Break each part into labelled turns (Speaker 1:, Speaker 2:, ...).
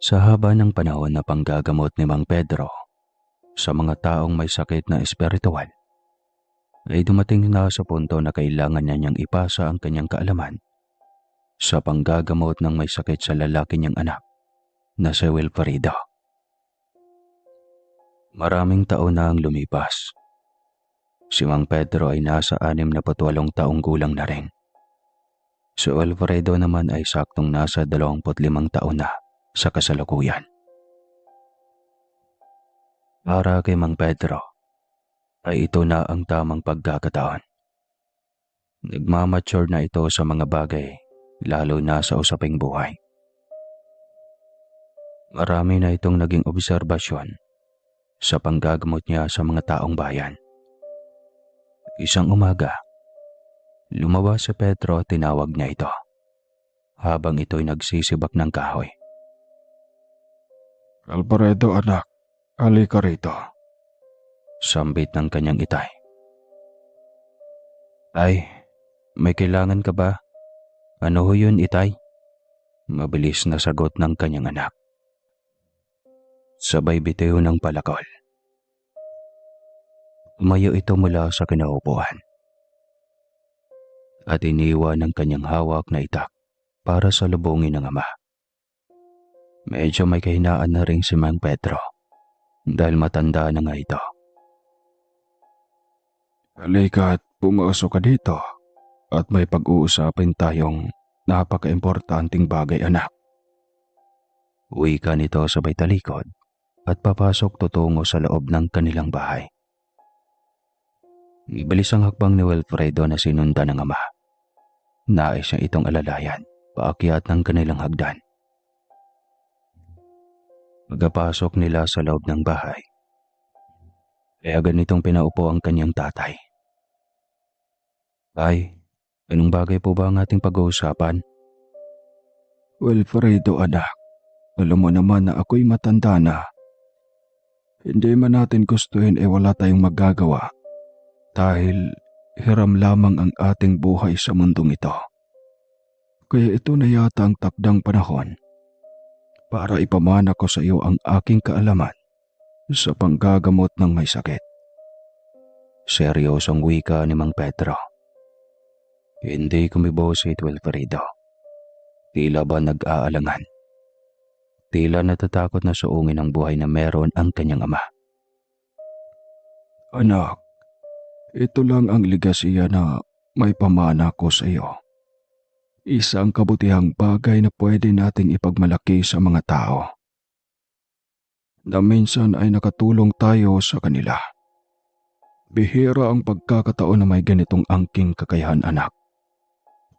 Speaker 1: Sa haba ng panahon na panggagamot ni Mang Pedro sa mga taong may sakit na espiritual, ay dumating na sa punto na kailangan niya niyang ipasa ang kanyang kaalaman sa panggagamot ng may sakit sa lalaki niyang anak na si Wilfredo. Maraming taon na ang lumipas. Si Mang Pedro ay nasa 68 taong gulang na rin. Si Wilfredo naman ay saktong nasa 25 taon na sa kasalukuyan. Para kay Mang Pedro ay ito na ang tamang pagkakataon. Nagmamature na ito sa mga bagay, lalo na sa usaping buhay. Marami na itong naging obserbasyon sa panggagamot niya sa mga taong bayan. Isang umaga, lumabas si Pedro at tinawag niya ito habang ito'y nagsisibak ng kahoy.
Speaker 2: Alfredo anak, halika rito.
Speaker 1: Sambit ng kanyang itay. Ay, may kailangan ka ba? Ano ho yun, itay? Mabilis na sagot ng kanyang anak. Sabay bitiw ng palakol. Tumayo ito mula sa kinaupuan at iniwan ng kanyang hawak na itak para salubungin ng ama. Medyo may kahinaan na rin si Mang Pedro dahil matanda na nga ito.
Speaker 2: Halika at pumasok ka dito at may pag-uusapin tayong napaka-importanting bagay anak.
Speaker 1: Wika nito sabay talikod at papasok tutungo sa loob ng kanilang bahay. Ibilis ang hakbang ni Wilfredo na sinundan ng ama. Nais niya itong alalayan paakyat ng kanilang hagdan. Pagkapasok nila sa loob ng bahay, kaya ganitong pinaupo ang kanyang tatay. Tay, anong bagay po ba ang ating pag-uusapan?
Speaker 2: Wilfredo anak, alam mo naman na ako'y matanda na. Hindi man natin gustuhin wala tayong magagawa dahil hiram lamang ang ating buhay sa mundong ito. Kaya ito na yata ang takdang panahon para ipamana ko sa iyo ang aking kaalaman sa panggagamot ng may sakit.
Speaker 1: Seryosong wika ni Mang Pedro. Hindi kumibosit Wilfredo. Tila ba nag-aalangan? Tila natatakot na suungin ang buhay na meron ang kanyang ama.
Speaker 2: Anak, ito lang ang ligasiya na may pamana ko sa iyo. Isang kabutihang bagay na pwede nating ipagmalaki sa mga tao. Na minsan ay nakatulong tayo sa kanila. Bihira ang pagkakataon na may ganitong angking kakayahan anak.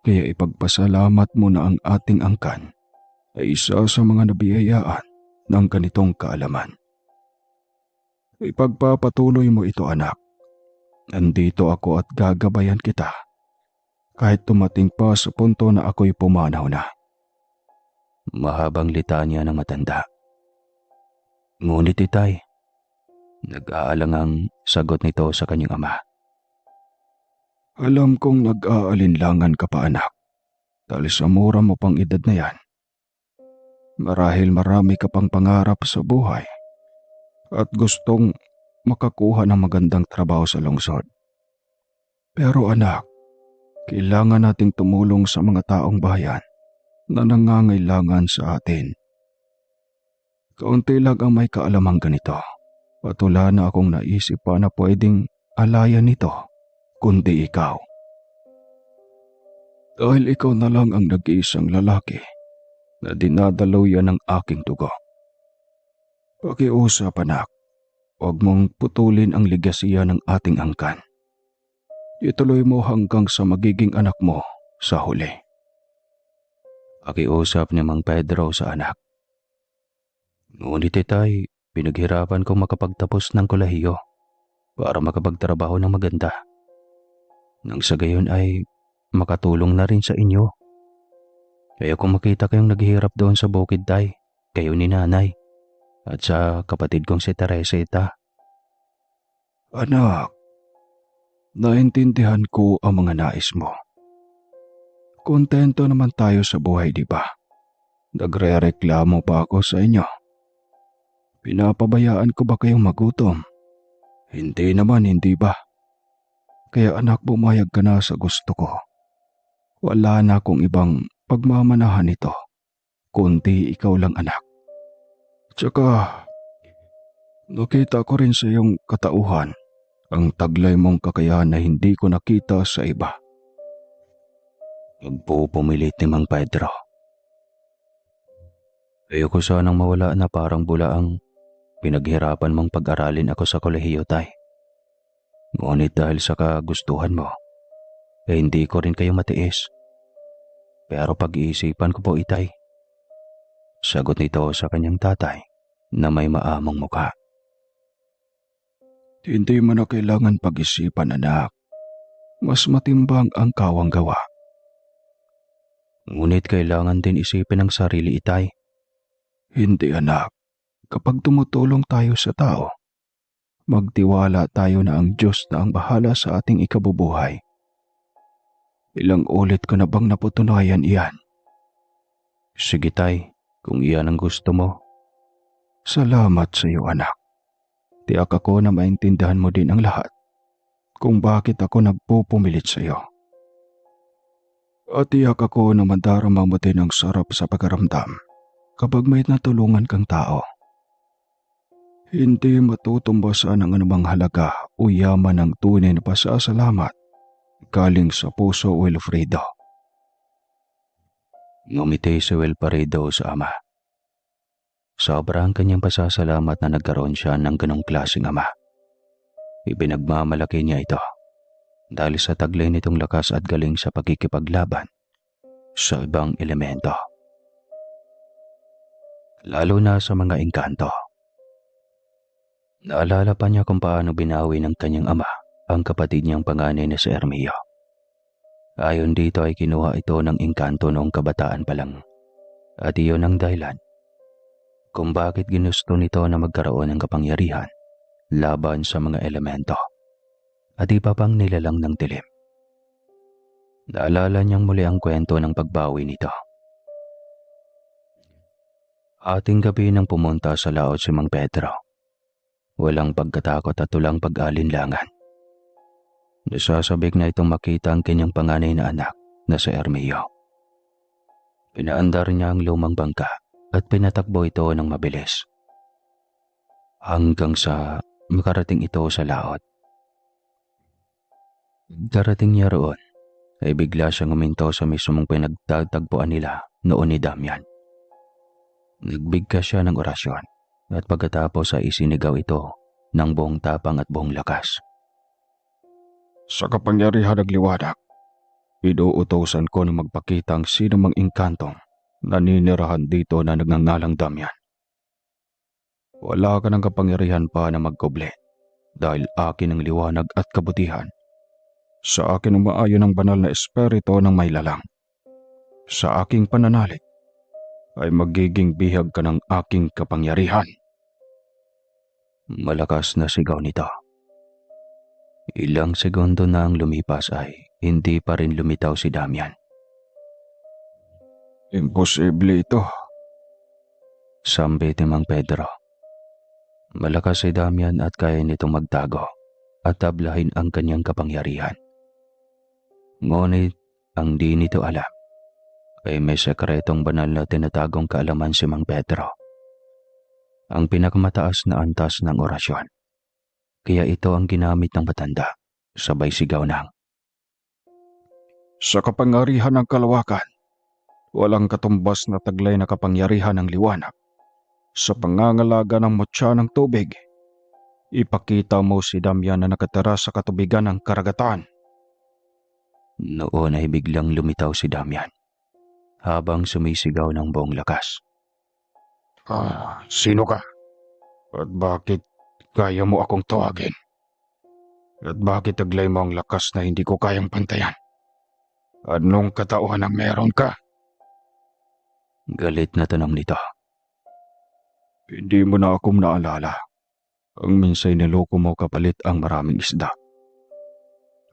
Speaker 2: Kaya ipagpasalamat mo na ang ating angkan ay isa sa mga nabiyayaan ng ganitong kaalaman. Ipagpapatuloy mo ito anak. Nandito ako at gagabayan kita kahit tumating pa sa punto na ako'y pumanaw na.
Speaker 1: Mahabang litanya ng matanda. Ngunit itay, nag-aalangang sagot nito sa kanyang ama.
Speaker 2: Alam kong nag-aalinlangan ka pa anak dahil sa mura mo pang edad na yan. Marahil marami ka pang pangarap sa buhay at gustong makakuha ng magandang trabaho sa lungsod. Pero anak, kailangan nating tumulong sa mga taong bayan na nangangailangan sa atin. Kaunti lang ang may kaalamang ganito at wala na akong naisip pa na pwedeng alayan nito kundi ikaw. Dahil ikaw na lang ang nag-iisang lalaki na dinadaluyan ng aking dugo. Pakiusap anak, huwag mong putulin ang ligasiya ng ating angkan. Ituloy mo hanggang sa magiging anak mo sa huli.
Speaker 1: Pakiusap ni Mang Pedro sa anak. Ngunit itay, pinaghirapan kong makapagtapos ng kolehiyo para makapagtrabaho ng maganda. Nang sa gayon ay makatulong na rin sa inyo. Kaya kung makita kayong naghihirap doon sa bukid tay, kayo ni nanay, at sa kapatid kong si Teresita.
Speaker 2: Anak, naintindihan ko ang mga nais mo. Kontento naman tayo sa buhay, di ba? Nagre-reklamo pa ako sa inyo. Pinapabayaan ko ba kayong magutom? Hindi naman, hindi ba? Kaya anak, bumayag ka na sa gusto ko. Wala na akong ibang pagmamanahan ito, kundi ikaw lang, anak. Tsaka, nakita ko rin sa iyong katauhan ang taglay mong kakayahan na hindi ko nakita sa iba.
Speaker 1: Nagpupumilit ni Mang Pedro. Ayoko sanang mawala na parang bulaang pinaghirapan mong pag-aralin ako sa kolehiyo, tay. Ngunit dahil sa kagustuhan mo, hindi ko rin kayo matiis. Pero pag-iisipan ko po, itay. Sagot nito sa kanyang tatay na may maamong mukha.
Speaker 2: Hindi mo na kailangan pag-isipan, anak. Mas matimbang ang kawang gawa.
Speaker 1: Ngunit kailangan din isipin ang sarili, itay.
Speaker 2: Hindi, anak. Kapag tumutulong tayo sa tao, magtiwala tayo na ang Diyos na ang bahala sa ating ikabubuhay. Ilang ulit ko na bang naputunayan iyan?
Speaker 1: Sige, tay, kung iyan ang gusto mo.
Speaker 2: Salamat sa iyo, anak. Tiyak ako na maintindihan mo din ang lahat kung bakit ako nagpupumilit sa iyo. At tiyak ako na madarama mo din ang sarap sa pagkaramdam kapag may natulungan kang tao. Hindi matutumbasan ang anumang halaga o yaman ng tunay na pasasalamat galing sa puso, Wilfredo.
Speaker 1: Ngumiti si Wilfredo sa ama. Sobra ang kanyang pasasalamat na nagkaroon siya ng ganong klaseng ama. Ibinagmamalaki niya ito dahil sa taglay nitong lakas at galing sa pagkikipaglaban sa ibang elemento. Lalo na sa mga engkanto. Naalala pa niya kung paano binawi ng kanyang ama ang kapatid niyang panganay na si Ermio. Ayon dito ay kinuha ito ng engkanto noong kabataan pa lang. At iyon ang dahilan kung bakit ginusto nito na magkaroon ng kapangyarihan laban sa mga elemento at iba pang nilalang ng dilim. Naalala niyang muli ang kwento ng pagbawi nito. Ating gabi nang pumunta sa laot si Mang Pedro. Walang pagkatakot at tulang pag-alinlangan. Nasasabik na itong makita ang kanyang panganay na anak na si Ermio. Pinaandar niya ang lumang bangka at pinatakbo ito ng mabilis. Hanggang sa makarating ito sa laot. Darating niya roon ay bigla siyang uminto sa mismong pinagtatagpuan nila noon ni Damian. Nagbigkas siya ng orasyon at pagkatapos ay isinigaw ito ng buong tapang at buong lakas.
Speaker 2: Sa kapangyarihan ng liwanag, inuutosan ko na magpakita ang sino mang engkantong naninirahan dito na nagngangalang Damian. Wala ka ng kapangyarihan pa na magkuble dahil akin ang liwanag at kabutihan. Sa akin ang maayon ng banal na espiritu ng may lalang. Sa aking pananalig ay magiging bihag ka ng aking kapangyarihan.
Speaker 1: Malakas na sigaw nito. Ilang segundo na ang lumipas ay hindi pa rin lumitaw si Damian.
Speaker 2: Imposible ito.
Speaker 1: Sambit ni Mang Pedro. Malakas si Damian at kaya nitong magtago at tablahin ang kanyang kapangyarihan. Ngunit ang di nito alam ay may sekretong banal na tinatagong kaalaman si Mang Pedro. Ang pinakamataas na antas ng orasyon. Kaya ito ang ginamit ng matanda, sabay sigaw ng,
Speaker 2: Sa kapangyarihan ng kalawakan, walang katumbas na taglay na kapangyarihan ng liwanag. Sa pangangalaga ng mutya ng tubig, ipakita mo si Damian na nakatira sa katubigan ng karagatan.
Speaker 1: Noon ay biglang lumitaw si Damian, habang sumisigaw ng buong lakas.
Speaker 2: Sino ka? At bakit kaya mo akong tawagin? At bakit taglay mo ang lakas na hindi ko kayang pantayan? Anong katauhan ang meron ka?
Speaker 1: Galit na tanong nito.
Speaker 2: Hindi mo na akong naalala. Ang minsay niloko mo kapalit ang maraming isda.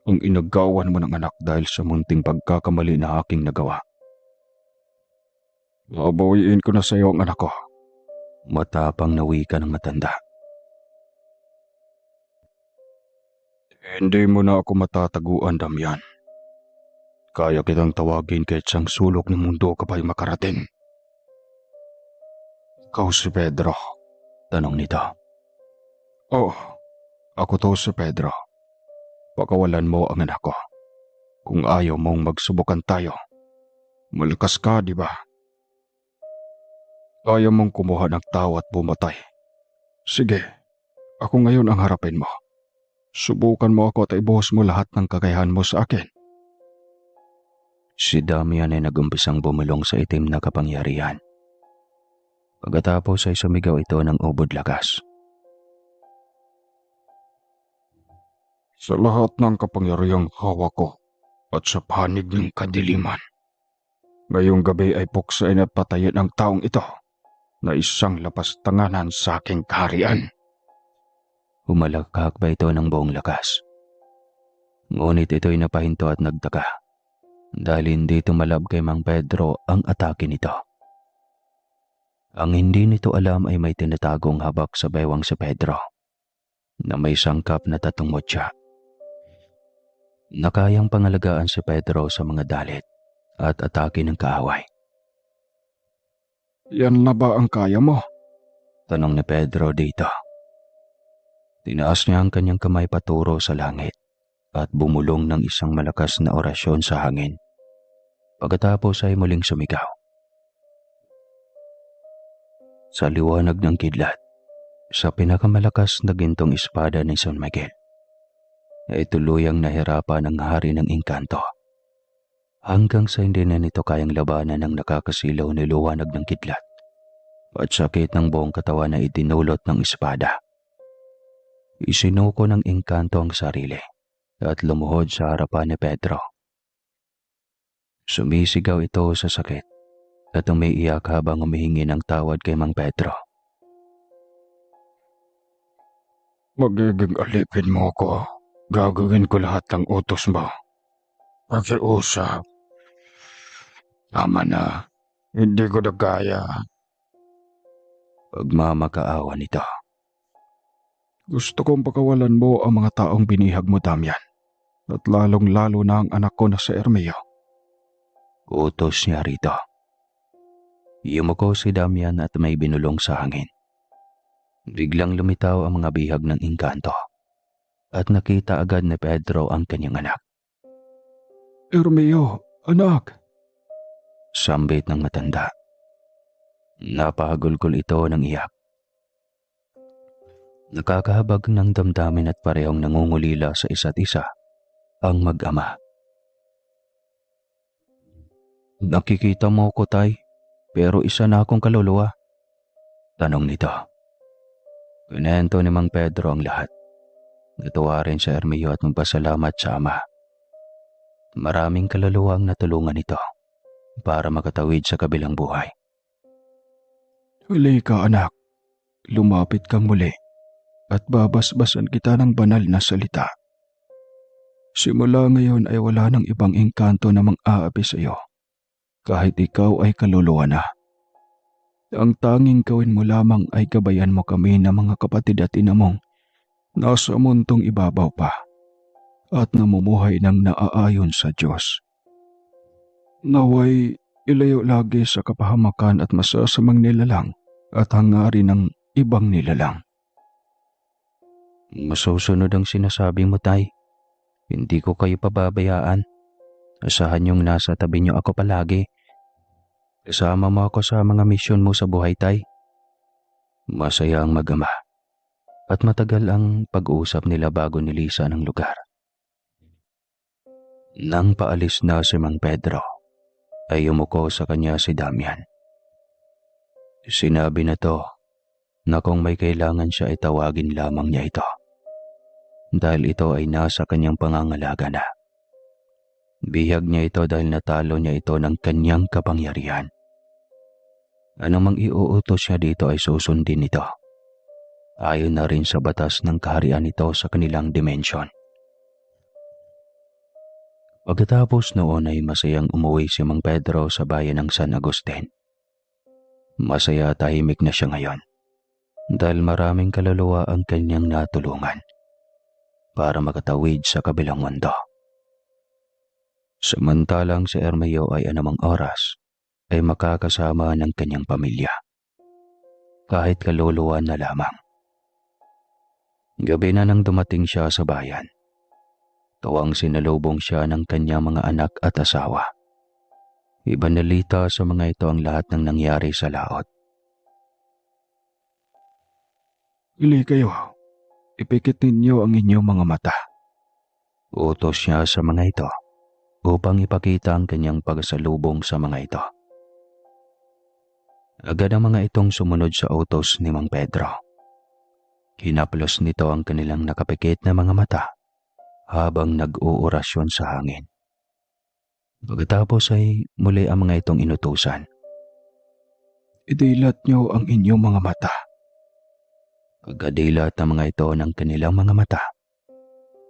Speaker 2: Ang inagawan mo ng anak dahil sa munting pagkakamali na aking nagawa. Babawiin ko na sa iyo ang anak ko.
Speaker 1: Matapang na wika ng matanda.
Speaker 2: Hindi mo na ako matataguan, Damian. Kaya kitang tawagin kahit sang sulok ng mundo ka pa'y makarating. Ikaw si Pedro.
Speaker 1: Tanong nito.
Speaker 2: Oo, ako to si Pedro. Pakawalan mo ang anak ko. Kung ayaw mong magsubukan tayo. Malakas ka, di ba? Ayaw mong kumuha ng tao at bumatay. Sige, ako ngayon ang harapin mo. Subukan mo ako at ibuhos mo lahat ng kakayahan mo sa akin.
Speaker 1: Si Damian ay nagumpisang bumulong sa itim na kapangyarihan. Pagkatapos ay sumigaw ito ng ubod lakas.
Speaker 2: Sa lahat ng kapangyarihang hawak ko at sa panig ng kadiliman, ngayong gabi ay puksain at patayin ang taong ito na isang lapastanganan sa aking kaharian.
Speaker 1: Humalakak ba ito ng buong lakas? Ngunit ito'y napahinto at nagtaka dahil hindi tumalab kay Mang Pedro ang atake nito. Ang hindi nito alam ay may tinatagong habak sa bewang si Pedro na may sangkap na tatong mutya. Nakayang pangalagaan si Pedro sa mga dalit at atake ng kaaway.
Speaker 2: Yan na ba ang kaya mo?
Speaker 1: Tanong ni Pedro dito. Tinaas niya ang kanyang kamay paturo sa langit at bumulong ng isang malakas na orasyon sa hangin. Pagkatapos ay muling sumigaw. Sa liwanag ng kidlat, sa pinakamalakas na gintong espada ni San Miguel, ay tuluyang nahirapan ang hari ng engkanto. Hanggang sa hindi na nito kayang labanan ng nakakasilaw na liwanag ng kidlat at sakit ng buong katawan na itinulot ng espada. Isinuko ng engkanto ang sarili at lumuhod sa harapan ni Pedro. Sumisigaw ito sa sakit at umiiyak habang humihingi ng tawad kay Mang Pedro.
Speaker 2: Magiging alipin mo ko. Gagawin ko lahat ng utos mo. Pakiusap. Tama na. Hindi ko na kaya.
Speaker 1: Pagmamakaawa nito.
Speaker 2: Gusto kong pakawalan mo ang mga taong binihag mo, Damian. At lalong-lalo na ang anak ko na si Ermeo.
Speaker 1: Utos niya rito. Yumuko si Damian at may binulong sa hangin. Biglang lumitaw ang mga bihag ng engkanto at nakita agad ni Pedro ang kanyang anak.
Speaker 2: Ermeo, anak!
Speaker 1: Sambit ng matanda. Napahagulgol ito ng iyak. Nakakahabag ng damdamin at parehong nangungulila sa isa't isa ang mag-ama. Nakikita mo ko, Tay, pero isa na akong kaluluwa. Tanong nito. Pinento ni Mang Pedro ang lahat. Natuwa rin si Ermeo at magpasalamat sa ama. Maraming kaluluwa ang natulungan nito para makatawid sa kabilang buhay.
Speaker 2: Huli ka, anak. Lumapit kang muli at babasbasan kita ng banal na salita. Simula ngayon ay wala nang ibang engkanto na mang-aapi sa iyo, kahit ikaw ay kaluluwa na. Ang tanging gawin mo lamang ay gabayan mo kami ng mga kapatid at ina mong nasa muntong ibabaw pa at namumuhay ng naaayon sa Diyos. Naway ilayo lagi sa kapahamakan at masasamang nilalang at hangarin ng ibang nilalang.
Speaker 1: Masusunod ang sinasabi mo, Tay. Hindi ko kayo pababayaan. Asahan niyong nasa tabi niyo ako palagi. Kasama mo ako sa mga misyon mo sa buhay, Tay. Masaya ang mag-ama at matagal ang pag-uusap nila bago nilisan ang lugar. Nang paalis na si Mang Pedro, ay umuko sa kanya si Damian. Sinabi na to na kung may kailangan siya ay tawagin lamang niya ito. Dahil ito ay nasa kanyang pangangalaga na. Bihag niya ito dahil natalo niya ito ng kanyang kapangyarihan. Anumang iuutos niya dito ay susundin nito. Ayon na rin sa batas ng kaharian nito sa kanilang dimensyon. Pagkatapos noon ay masayang umuwi si Mang Pedro sa bayan ng San Agustin Masaya at tahimik na siya ngayon dahil maraming kaluluwa ang kanyang natulungan para makatawid sa kabilang mundo. Samantalang si Ermeo ay anumang oras ay makakasama ng kanyang pamilya, kahit kaluluwa na lamang. Gabi na nang dumating siya sa bayan. Tuwang sinalubong siya ng kanyang mga anak at asawa. Ibanalita sa mga ito ang lahat ng nangyari sa laot.
Speaker 2: Ili kayo. Ipikit ninyo ang inyong mga mata.
Speaker 1: Utos niya sa mga ito upang ipakita ang kanyang pagsalubong sa mga ito. Agad ang mga itong sumunod sa utos ni Mang Pedro. Hinaplos nito ang kanilang nakapikit na mga mata habang nag-uorasyon sa hangin. Pagkatapos ay muli ang mga itong inutusan.
Speaker 2: Idilat nyo ang inyong mga mata.
Speaker 1: Pagkadilat ng mga ito ng kanilang mga mata,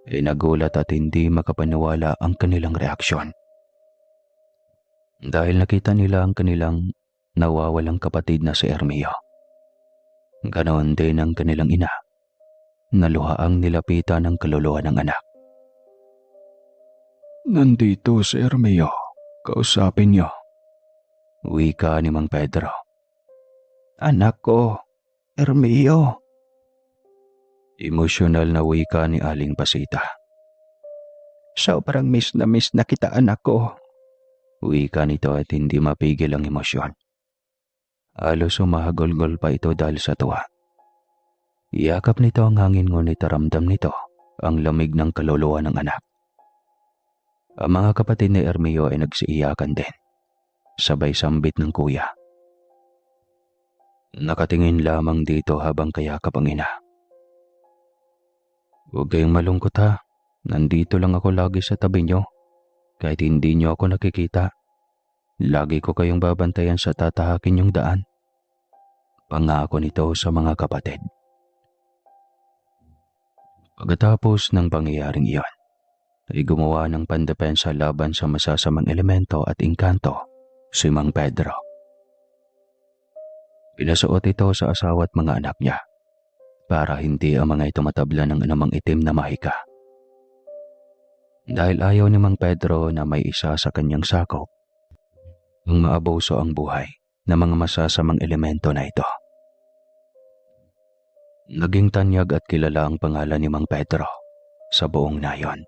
Speaker 1: ay nagulat at hindi makapaniwala ang kanilang reaksyon. Dahil nakita nila ang kanilang nawawalang kapatid na si Ermeo. Ganoon din ang kanilang ina, na luhaang nilapitan ng kaluluwa ng anak.
Speaker 2: Nandito si Ermeo. Kausapin niyo.
Speaker 1: Wika ni Mang Pedro. Anak ko, Ermeo. Emosyonal na wika ni Aling Pasita. Sobrang miss na kita, anak ko. Wika nito at hindi mapigil ang emosyon. Halos umahagulgol pa ito dahil sa tuwa. Iyakap nito ang hangin ngunit ramdam nito ang lamig ng kaluluwa ng anak. Ang mga kapatid ni Ermeo ay nagsiiyakan din, sabay sambit ng kuya. Nakatingin lamang dito habang kayakap ang ina. Huwag kayong malungkot ha, nandito lang ako lagi sa tabi nyo, kahit hindi nyo ako nakikita. Lagi ko kayong babantayan sa tatahakin yung daan. Pangako nito sa mga kapatid. Pagkatapos ng pangyayaring iyon, ay gumawa ng pandepensa laban sa masasamang elemento at engkanto si Mang Pedro. Pinasuot ito sa asawa at mga anak niya para hindi ang mga ito matabla ng anumang itim na mahika. Dahil ayaw ni Mang Pedro na may isa sa kanyang sakop ang maabuso ang buhay ng mga masasamang elemento na ito. Naging tanyag at kilala ang pangalan ni Mang Pedro sa buong nayon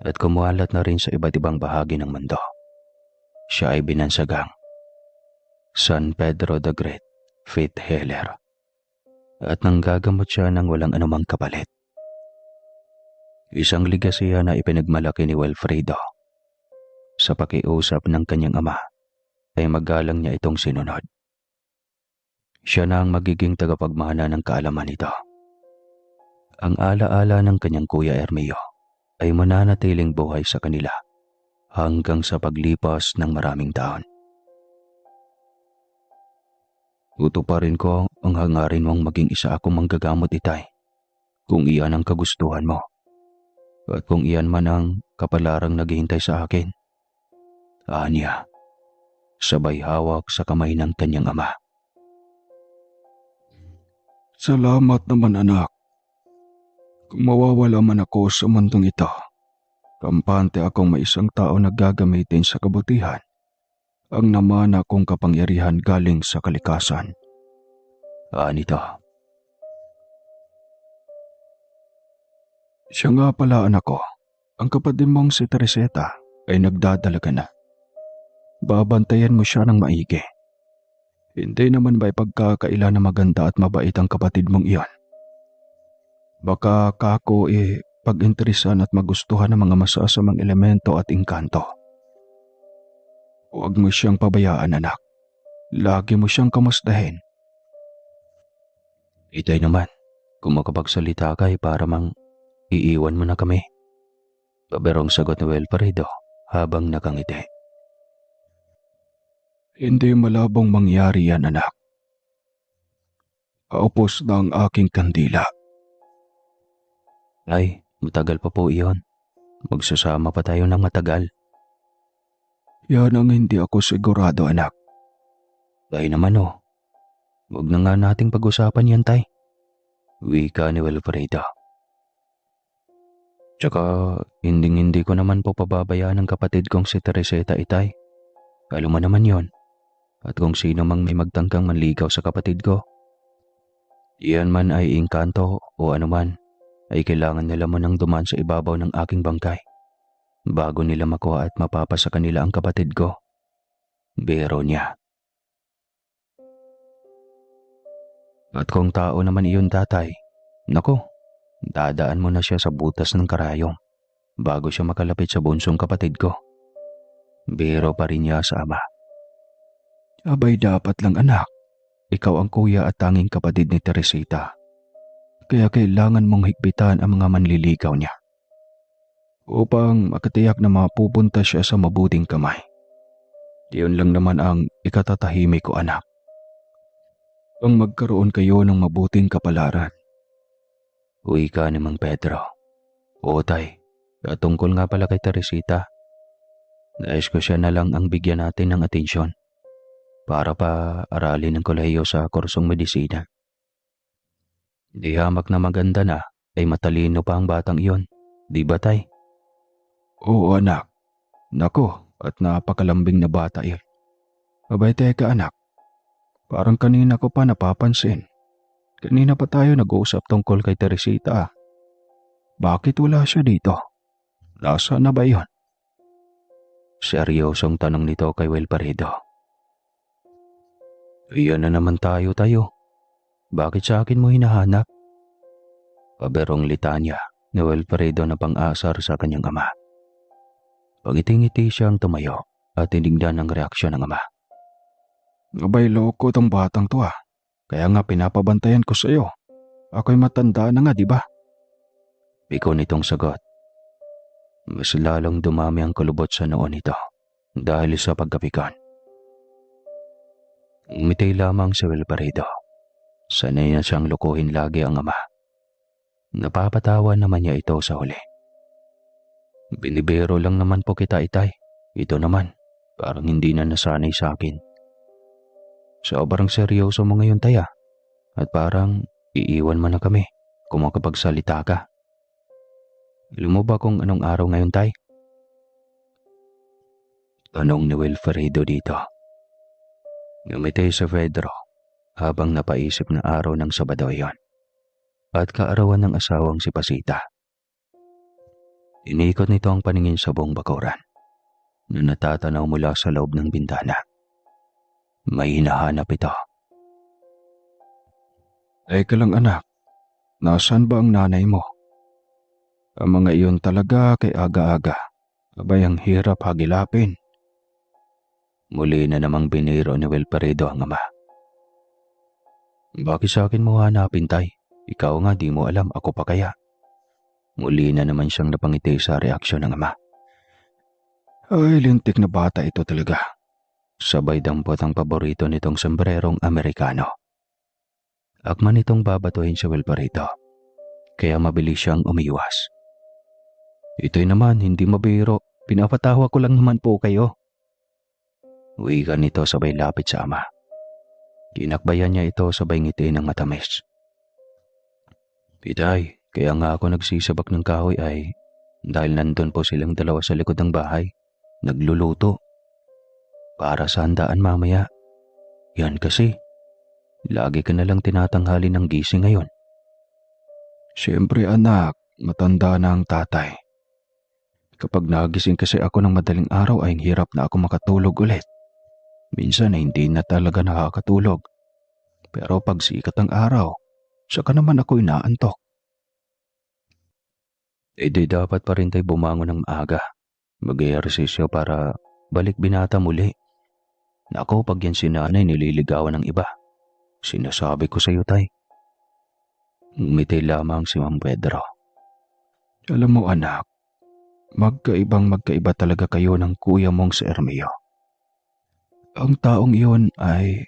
Speaker 1: at kumualat na rin sa iba't ibang bahagi ng mundo. Siya ay binansagang San Pedro the Great Faith Healer at nanggagamot siya ng walang anumang kapalit. Isang ligasiya na ipinagmalaki ni Wilfredo. Sa pakiusap ng kanyang ama ay magalang niya itong sinunod. Siya na ang magiging tagapagmana ng kaalaman nito. Ang alaala ng kanyang kuya Ermeo ay mananatiling buhay sa kanila hanggang sa paglipas ng maraming taon. Tutuparin ko ang hangarin mong maging isa akong manggagamot, itay, kung iyan ang kagustuhan mo, at kung iyan man ang kapalarang naghihintay sa akin. Anya, sabay hawak sa kamay ng kanyang ama.
Speaker 2: Salamat naman, anak. Kung mawawala man ako sa mundong ito, kampante akong may isang tao na gagamitin sa kabutihan ang namana kong kapangyarihan galing sa kalikasan.
Speaker 1: Anito.
Speaker 2: Siya nga pala, anak ko. Ang kapatid mong si Teresita ay nagdadalaga na. Babantayan mo siya ng maigi. Hindi naman ba ipagkakaila na maganda at mabait ang kapatid mong iyon? Baka kako pag-interesan at magustuhan ng mga masasamang elemento at engkanto. Huwag mo siyang pabayaan, anak. Lagi mo siyang kamustahin.
Speaker 1: Itay naman, kung makapagsalita ka ay para mang iiwan mo na kami. Paberong sagot ni Wilfredo habang nakangiti.
Speaker 2: Hindi malabong mangyari yan, anak. Kaupos na ang aking kandila.
Speaker 1: Ay, matagal pa po iyon. Magsasama pa tayo ng matagal.
Speaker 2: Yan ang hindi ako sigurado, anak.
Speaker 1: Tay naman oh, huwag na nga nating pag-usapan yan tay. Wika ni Wilfredo. Tsaka hindi ko naman po pababayaan ng kapatid kong si Teresita itay. Alam mo naman yon. At kung sino mang may magtangkang manligaw sa kapatid ko, iyan man ay engkanto o anuman, ay kailangan nila mo nang dumaan sa ibabaw ng aking bangkay bago nila makuha at mapapa sa kanila ang kapatid ko. Biro niya. At kung tao naman iyon tatay, nako, dadaan mo na siya sa butas ng karayom bago siya makalapit sa bunsong kapatid ko. Biro pa rin niya sa ama.
Speaker 2: Abay dapat lang anak. Ikaw ang kuya at tanging kapatid ni Teresita. Kaya kailangan mong higpitan ang mga manliligaw niya. Upang makatiyak na mapupunta siya sa mabuting kamay. Diyon lang naman ang ikatatahimik ko anak. Ang magkaroon kayo ng mabuting kapalaran.
Speaker 1: Uwi ka ni Mang Pedro. Oo tay, tungkol nga pala kay Teresita. Nais ko siya na lang ang bigyan natin ng atensyon para pa aralin ng kolehiyo sa kursong medisina. Di hamak na maganda na ay matalino pa ang batang iyon, di ba tay?
Speaker 2: Oo anak. Nako, at napakalambing na bata iyon. Abay teka anak. Parang kanina ko pa napapansin. Kanina pa tayo nag-uusap tungkol kay Teresita. Bakit wala siya dito? Nasaan na ba iyon?
Speaker 1: Seryosong tanong nito kay Wilfredo. Iyan na naman tayo. Bakit sa akin mo hinahanap? Paberong litanya ni Wilfredo na pang-asar sa kanyang ama. Pagiti-ngiti siyang tumayo at tinignan ang reaksyon ng ama.
Speaker 2: Abay loko tong batang to ah. Kaya nga pinapabantayan ko sa iyo. Ako'y matanda na nga, di ba?
Speaker 1: Piko nitong sagot. Mas lalong dumami ang kulubot sa noon nito dahil sa pagkapikon. Umitay lamang si Wilfredo. Sanay na siyang lukuhin lagi ang ama. Napapatawa naman niya ito sa huli. Binibiro lang naman po kita itay. Ito naman, parang hindi na nasanay sa akin. Sobrang seryoso mo ngayon taya. At parang iiwan mo na kami kung makapagsalita ka. Alam mo ba kung anong araw ngayon tay? Tanong ni Wilfredo dito. Ngumiti si Pedro habang napaisip na araw ng Sabado iyon at kaarawan ng asawang si Pasita. Inikot nito ang paningin sa buong bakuran na natatanaw mula sa loob ng bintana. May hinahanap ito.
Speaker 2: Teka lang anak, nasaan ba ang nanay mo? Ang mga iyon talaga kay aga-aga. Abay ang hirap hagilapin.
Speaker 1: Muli na namang biniro ni Wilfredo ang ama. Bakit sa akin mo hanapin tay? Ikaw nga di mo alam, ako pa kaya? Muli na naman siyang napangiti sa reaksyon ng ama.
Speaker 2: Ay, lintik na bata ito talaga.
Speaker 1: Sabay dampot ang paborito nitong sombrerong Amerikano. Akman itong babatuhin si Wilfredo, kaya mabilis siyang umiwas. Ito'y naman, hindi mabiro. Pinapatawa ko lang naman po kayo. Wika nito sabay lapit sa ama. Kinakbayan niya ito sabay ngiti ng matamis. Pitay, kaya nga ako nagsisabak ng kahoy ay dahil nandun po silang dalawa sa likod ng bahay, nagluluto. Para sa handaan mamaya. Yan kasi, lagi ka nalang tinatanghali ng gising ngayon.
Speaker 2: Siyempre anak, matanda na ang tatay. Kapag nagising kasi ako ng madaling araw ay hirap na ako makatulog ulit. Minsan ay hindi na talaga nakakatulog. Pero pag sikat ang araw, saka naman ako inaantok.
Speaker 1: Di dapat pa rin tayo bumangon ng maaga. Mag-ehersisyo para balik binata muli. Nako, pag yan si nanay nililigawan ng iba. Sinasabi ko sa iyo tay. Ngumiti lamang si Mang Pedro.
Speaker 2: Alam mo anak, magkaiba talaga kayo ng kuya mong si Ermio. Ang taong iyon ay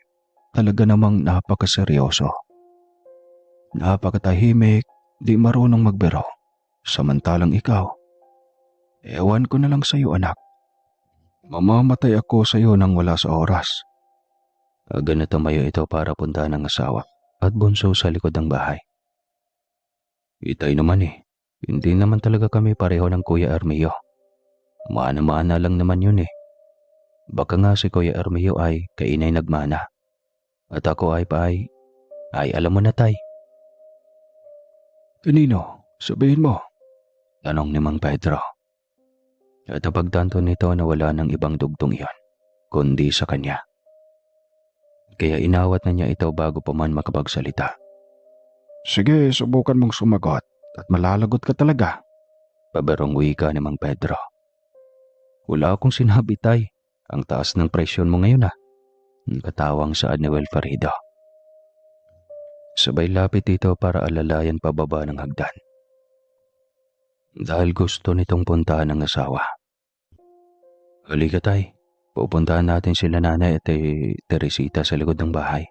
Speaker 2: talaga namang napakaseryoso. Napakatahimik, di marunong magbiro. Samantalang ikaw, ewan ko na lang sa iyo anak. Mamamatay ako sa iyo nang wala sa oras.
Speaker 1: Agad na tumayo ito para puntahan ng asawa at bunso sa likod ng bahay. Itay naman eh. Hindi naman talaga kami pareho ng Kuya Armio. Mana-mana lang naman yun eh. Baka nga si Kuya Armio ay kainay nagmana. At ako ay alam mo na tay.
Speaker 2: Kanino? Sabihin mo.
Speaker 1: Tanong ni Mang Pedro. At napagtanto nito na wala ng ibang dugtong iyon, kundi sa kanya. Kaya inawat na niya ito bago pa man makapagsalita.
Speaker 2: Sige, subukan mong sumagot at malalagot ka talaga.
Speaker 1: Pabarong wika ni Mang Pedro. Wala akong sinabi tay. Ang taas ng presyon mo ngayon ah. Katawang saad ni Wilfredo. Sabay lapit ito para alalayan pababa ng hagdan. Dahil gusto nitong puntahan ng asawa. Halika tay. Pupuntahan natin sila nanay at Teresita sa likod ng bahay.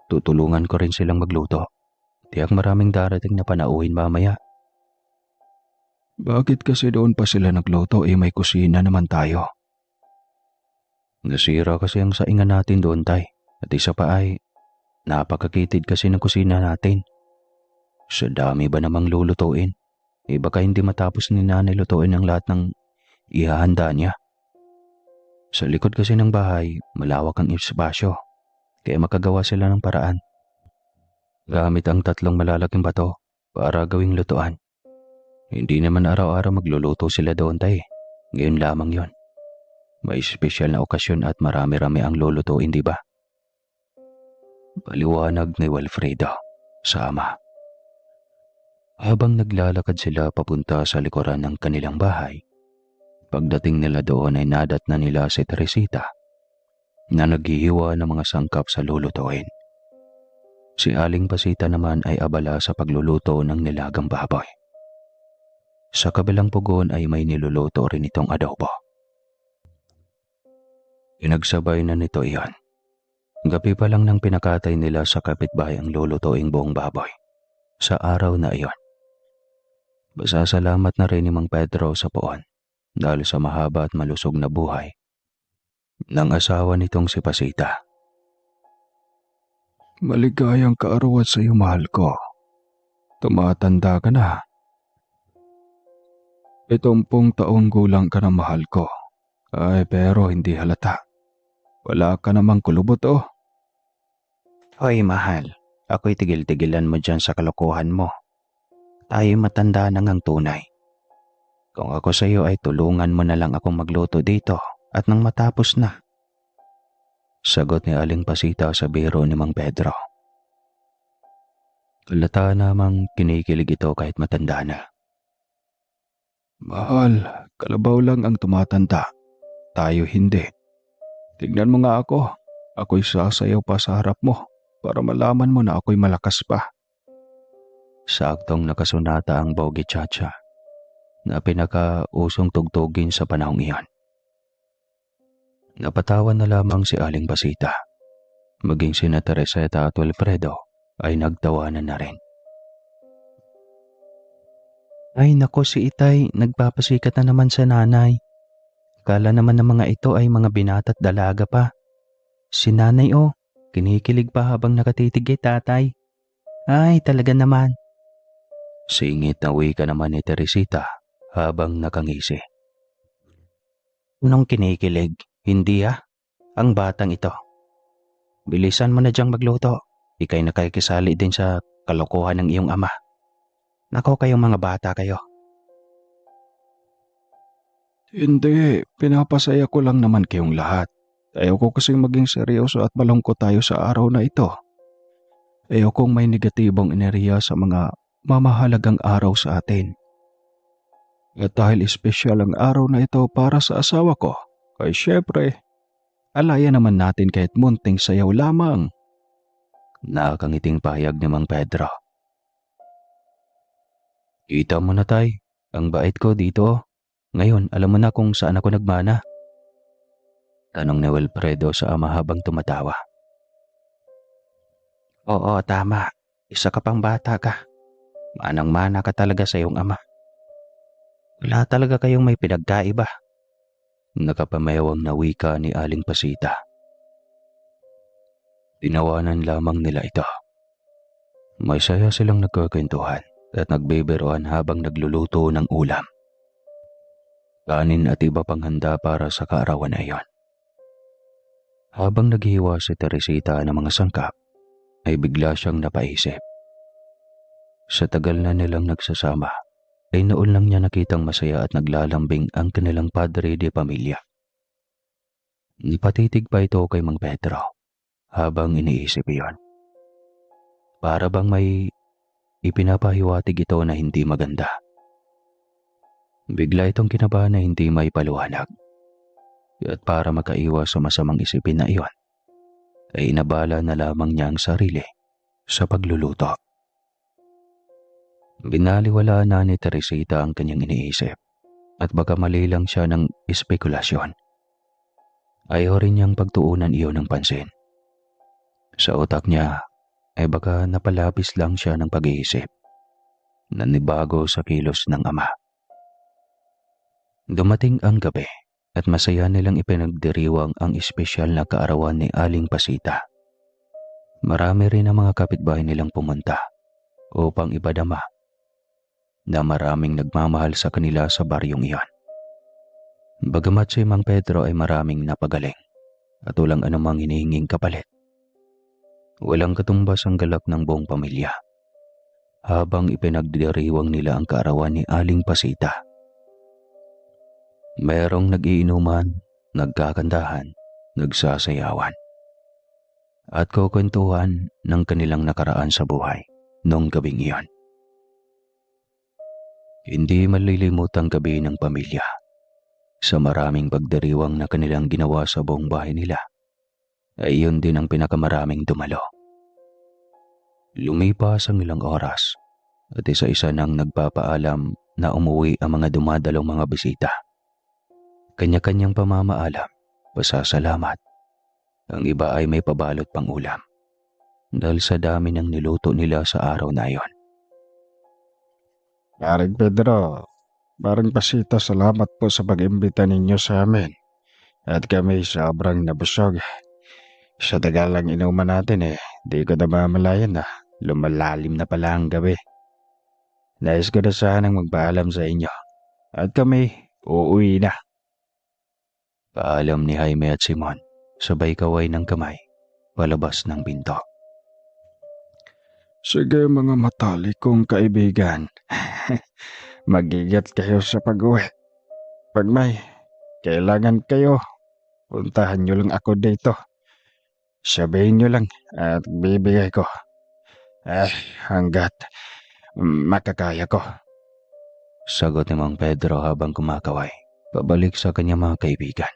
Speaker 1: Tutulungan ko rin silang magluto. Tiyak maraming darating na panauhin mamaya.
Speaker 2: Bakit kasi doon pa sila nagluto may kusina naman tayo?
Speaker 1: Nasira kasi ang saingan natin doon tay. At isa pa ay napakakitid kasi ng kusina natin. Sa dami ba namang lulutuin? Baka hindi matapos ni nanay lutuin ang lahat ng ihahanda niya. Sa likod kasi ng bahay, malawak ang espasyo. Kaya makagawa sila ng paraan. Gamit ang 3 malalaking bato para gawing lutuan. Hindi naman araw-araw magluluto sila doon tay. Ngayon lamang yon. May espesyal na okasyon at marami-rami ang lulutuin, di ba? Paliwanag ni Wilfredo sa ama. Habang naglalakad sila papunta sa likuran ng kanilang bahay, pagdating nila doon ay nadat na nila si Teresita na naghihiwa ng mga sangkap sa lulutuin. Si Aling Pasita naman ay abala sa pagluluto ng nilagang baboy. Sa kabilang pugon ay may niluluto rin itong adobo. Inagsabay na nito iyon. Gabi pa lang nang pinakatay nila sa kapitbahay ang lulutuing buong baboy. Sa araw na iyon. Pasasalamat na rin ni Mang Pedro sa puon dahil sa mahaba at malusog na buhay ng asawa nitong si Pasita.
Speaker 2: Maligayang kaarawan sa iyo, mahal ko. Tumatanda ka na. 70 taong gulang ka na, mahal ko. Pero hindi halata. Wala ka namang kulubot oh.
Speaker 1: Hoy mahal, ako'y tigil-tigilan mo dyan sa kalokohan mo. Tayo matanda na ngang tunay. Kung ako sa iyo ay tulungan mo na lang akong magluto dito at nang matapos na. Sagot ni Aling Pasita sa biro ni Mang Pedro. Halata namang kinikilig ito kahit matanda na.
Speaker 2: Mahal, kalabaw lang ang tumatanda. Tayo hindi. Tignan mo nga ako. Ako'y sasayaw pa sa harap mo para malaman mo na ako'y malakas pa.
Speaker 1: Saktong nakasunata ang Bogey Chacha na pinakausong tugtugin sa panahong iyon. Napatawan na lamang si Aling Pasita. Maging sina Teresita at Wilfredo ay nagtawanan na rin. Ay nako, si Itay, nagpapasikat na naman sa nanay. Kala naman ng mga ito ay mga binata't dalaga pa. Si nanay kinikilig pa habang nakatitig kay tatay. Ay talaga naman. Singit na wika naman ni Teresita habang nakangisi. Anong kinikilig? Hindi ang batang ito. Bilisan mo na diyang magluto. Ika'y nakikisali din sa kalokohan ng iyong ama. Nako kayong mga bata kayo.
Speaker 2: Hindi, pinapasaya ko lang naman kayong lahat. Ayaw ko kasing maging seryoso at malungkot tayo sa araw na ito. Ayaw kong may negatibong enerhiya sa mga mamahalagang araw sa atin. At dahil espesyal ang araw na ito para sa asawa ko, ay syempre, alaya naman natin kahit munting sayaw lamang. Nakakangiting pahayag ni Mang Pedro. Kita mo na tay, ang bait ko dito. Ngayon, alam mo na kung saan ako nagmana. Tanong ni Wilfredo sa ama habang tumatawa. Oo, tama. Isa ka pang bata ka. Manang-mana ka talaga sa iyong ama. Wala talaga kayong may pinagkaiba. Nakapamayawang na wika ni Aling Pasita.
Speaker 1: Tinawanan lamang nila ito. May saya silang nagkukwentuhan at nagbibiruan habang nagluluto ng ulam, kanin at iba pang handa para sa kaarawan na iyon. Habang naghihiwa si Teresita ng mga sangkap, ay bigla siyang napaisip. Sa tagal na nilang nagsasama, ay noon lang niya nakitang masaya at naglalambing ang kanilang padre de pamilya. Napatitig pa ito kay Mang Pedro habang iniisip iyon. Para bang may ipinapahiwatig ito na hindi maganda. Bigla itong kinabahan na hindi may paliwanag. At para makaiwas sa masamang isipin na iyon, ay inabala na lamang niya ang sarili sa pagluluto. Binaliwala na ni Teresita ang kanyang iniisip at baka mali lang siya ng espekulasyon. Ayaw rin niyang pagtuunan iyon ng pansin. Sa utak niya ay baka napalabis lang siya ng pag-iisip na nibago sa kilos ng ama. Dumating ang gabi at masaya nilang ipinagdiriwang ang espesyal na kaarawan ni Aling Pasita. Marami rin ang mga kapitbahay nilang pumunta upang ipadama na maraming nagmamahal sa kanila sa baryong iyon. Bagamat si Mang Pedro ay maraming napagaling at walang anumang hinihinging kapalit, walang katumbas ang galak ng buong pamilya habang ipinagdiriwang nila ang kaarawan ni Aling Pasita. Mayroong nagiinuman, nagkakantahan, nagsasayawan, at kukwentuhan ng kanilang nakaraan sa buhay noong gabing iyon. Hindi malilimutang gabi ng pamilya sa maraming pagdiriwang na kanilang ginawa sa buong bahay nila, ay iyon din ang pinakamaraming dumalo. Lumipas ang ilang oras at isa-isa nang nagpapaalam na umuwi ang mga dumadalong mga bisita. Kanya-kanyang pamamaalam, pasasalamat. Ang iba ay may pabalot pang ulam dahil sa dami ng niluto nila sa araw na iyon.
Speaker 2: Paring Pedro, Paring Pasita, salamat po sa pag-imbita ninyo sa amin. At kami sobrang nabusog. Sa tagalang inuman natin di ko namamalayan na lumalalim na pala ang gabi. Nais ko na sanang magpaalam sa inyo. At kami uuwi na.
Speaker 1: Paalam ni Jaime at Simon, sabay kaway ng kamay, palabas ng pinto.
Speaker 2: Sige mga matalik kong kaibigan. Magigat kayo sa pag-uwi. Pag may kailangan kayo, puntahan nyo lang ako dito. Sabihin nyo lang at bibigay ko. Hanggat makakaya ko.
Speaker 1: Sagot ni Mang Pedro habang kumakaway, pabalik sa kanyang mga kaibigan.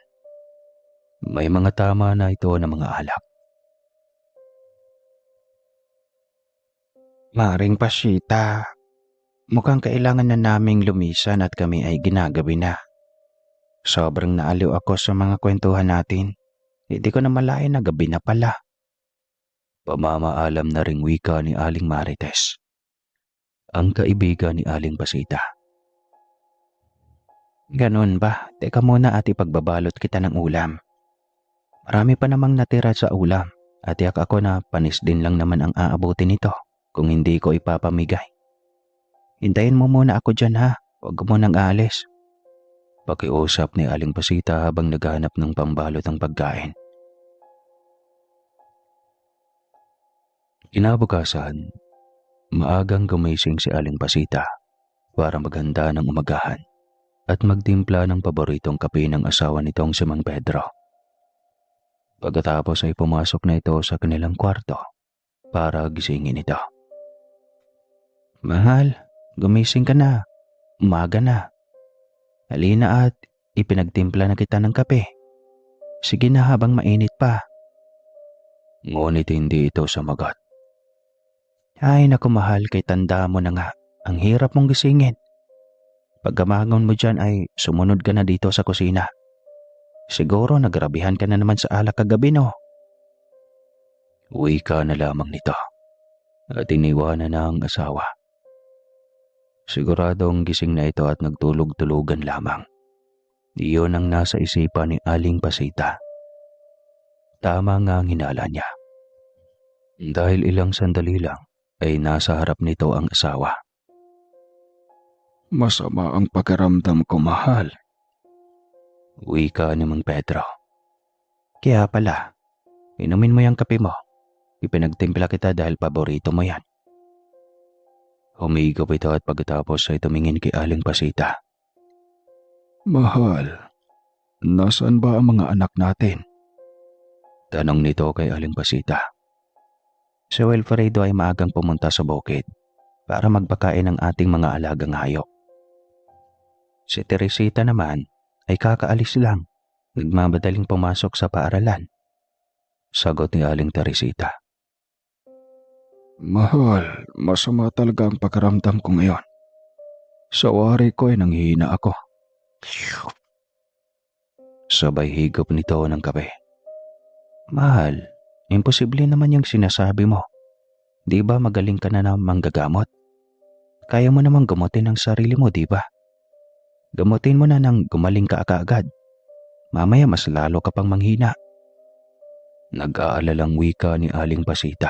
Speaker 1: May mga tama na ito ng mga alak.
Speaker 2: Maring Pasita, mukhang kailangan na naming lumisan at kami ay ginagabi na. Sobrang naaliw ako sa mga kwentuhan natin. Hindi ko na malayan na gabi na pala.
Speaker 1: Pamamaalam na ring wika ni Aling Marites, ang kaibigan ni Aling Pasita.
Speaker 2: Ganun ba? Teka muna at ipagbabalot kita ng ulam. Marami pa namang natira sa ulam at yak ako na panis din lang naman ang aabutin nito kung hindi ko ipapamigay. Hintayin mo muna ako dyan ha, huwag mo nang aalis.
Speaker 1: Pakiusap ni Aling Pasita habang naghahanap ng pambalot ng pagkain. Kinabukasan, maagang gumising si Aling Pasita para maghanda ng umagahan at magtimpla ng paboritong kape ng asawa nitong si Mang Pedro. Pagkatapos ay pumasok na ito sa kanilang kwarto para gisingin ito.
Speaker 2: Mahal, gumising ka na. Umaga na. Halina at ipinagtimpla na kita ng kape. Sige na habang mainit pa.
Speaker 1: Ngunit hindi ito sumagot.
Speaker 2: Ay naku mahal, kay tanda mo na nga. Ang hirap mong gisingin. Pagkamangon mo dyan ay sumunod ka na dito sa kusina. Siguro nagrabihan ka na naman sa alak kagabi no?
Speaker 1: Uwi ka na lamang nito at iniwanan na ang asawa. Siguradong gising na ito at nagtulog-tulugan lamang. Iyon ang nasa isipan ni Aling Pasita. Tama nga ang hinala niya. Dahil ilang sandali lang ay nasa harap nito ang asawa.
Speaker 2: Masama ang pakiramdam ko, mahal.
Speaker 1: Wika ni Mang Pedro. Kaya pala, inumin mo yung kape mo. Ipinagtimpla kita dahil paborito mo yan. Humigop ito at pagkatapos ay tumingin kay Aling Pasita.
Speaker 2: Mahal, nasaan ba ang mga anak natin?
Speaker 1: Tanong nito kay Aling Pasita. Si Wilfredo ay maagang pumunta sa bukid para magpakain ng ating mga alagang hayop. Si Teresita naman ay kakaalis lang, nagmamadaling pumasok sa paaralan. Sagot ni Aling Teresita.
Speaker 2: Mahal, masama talaga ang pakiramdam ko ngayon. Sa wari ko ay nanghihina ako.
Speaker 1: Sabay higop nito ng kape. Mahal, imposible naman yung sinasabi mo. Di ba magaling ka na manggagamot? Kaya mo namang gamutin ang sarili mo, di ba? Gamutin mo na nang gumaling ka agad. Mamaya mas lalo ka pang manghina. Nag-aalalang wika ni Aling Pasita.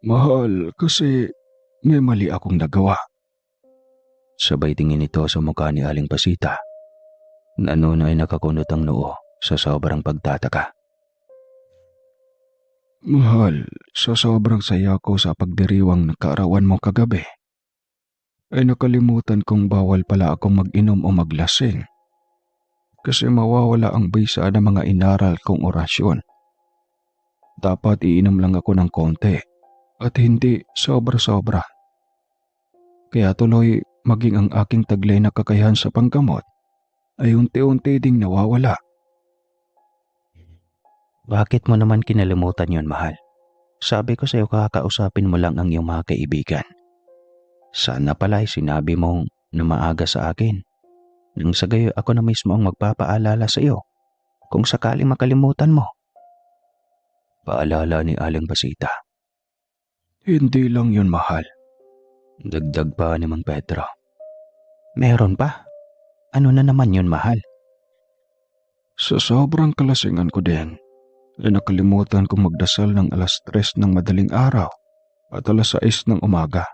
Speaker 2: Mahal, kasi may mali akong nagawa.
Speaker 1: Sabay tingin ito sa mukha ni Aling Pasita. Na noon ay nakakunot ang noo sa sobrang pagtataka.
Speaker 2: Mahal, sa sobrang saya ko sa pagdiriwang ng kaarawan mo kagabi, ay nakalimutan kong bawal pala akong mag-inom o maglasing. Kasi mawawala ang bisa ng mga inaral kong orasyon. Dapat iinom lang ako ng konti at hindi sobra-sobra. Kaya tuloy maging ang aking taglay na kakayahan sa panggamot ay unti-unti ding nawawala.
Speaker 1: Bakit mo naman kinalimutan yon, mahal? Sabi ko sa'yo kakausapin mo lang ang iyong mga kaibigan. Sana pala ay sinabi mong na maaga sa akin. Nang sa gayo ako na mismo ang magpapaalala sa iyo kung sakaling makalimutan mo. Paalala ni Aling Pasita.
Speaker 2: Hindi lang yun, mahal.
Speaker 1: Dagdag pa ni Mang Pedro. Meron pa? Ano na naman yun, mahal?
Speaker 2: Sa sobrang kalasingan ko din, ay nakalimutan kong magdasal ng 3:00 ng madaling araw at 6:00 ng umaga.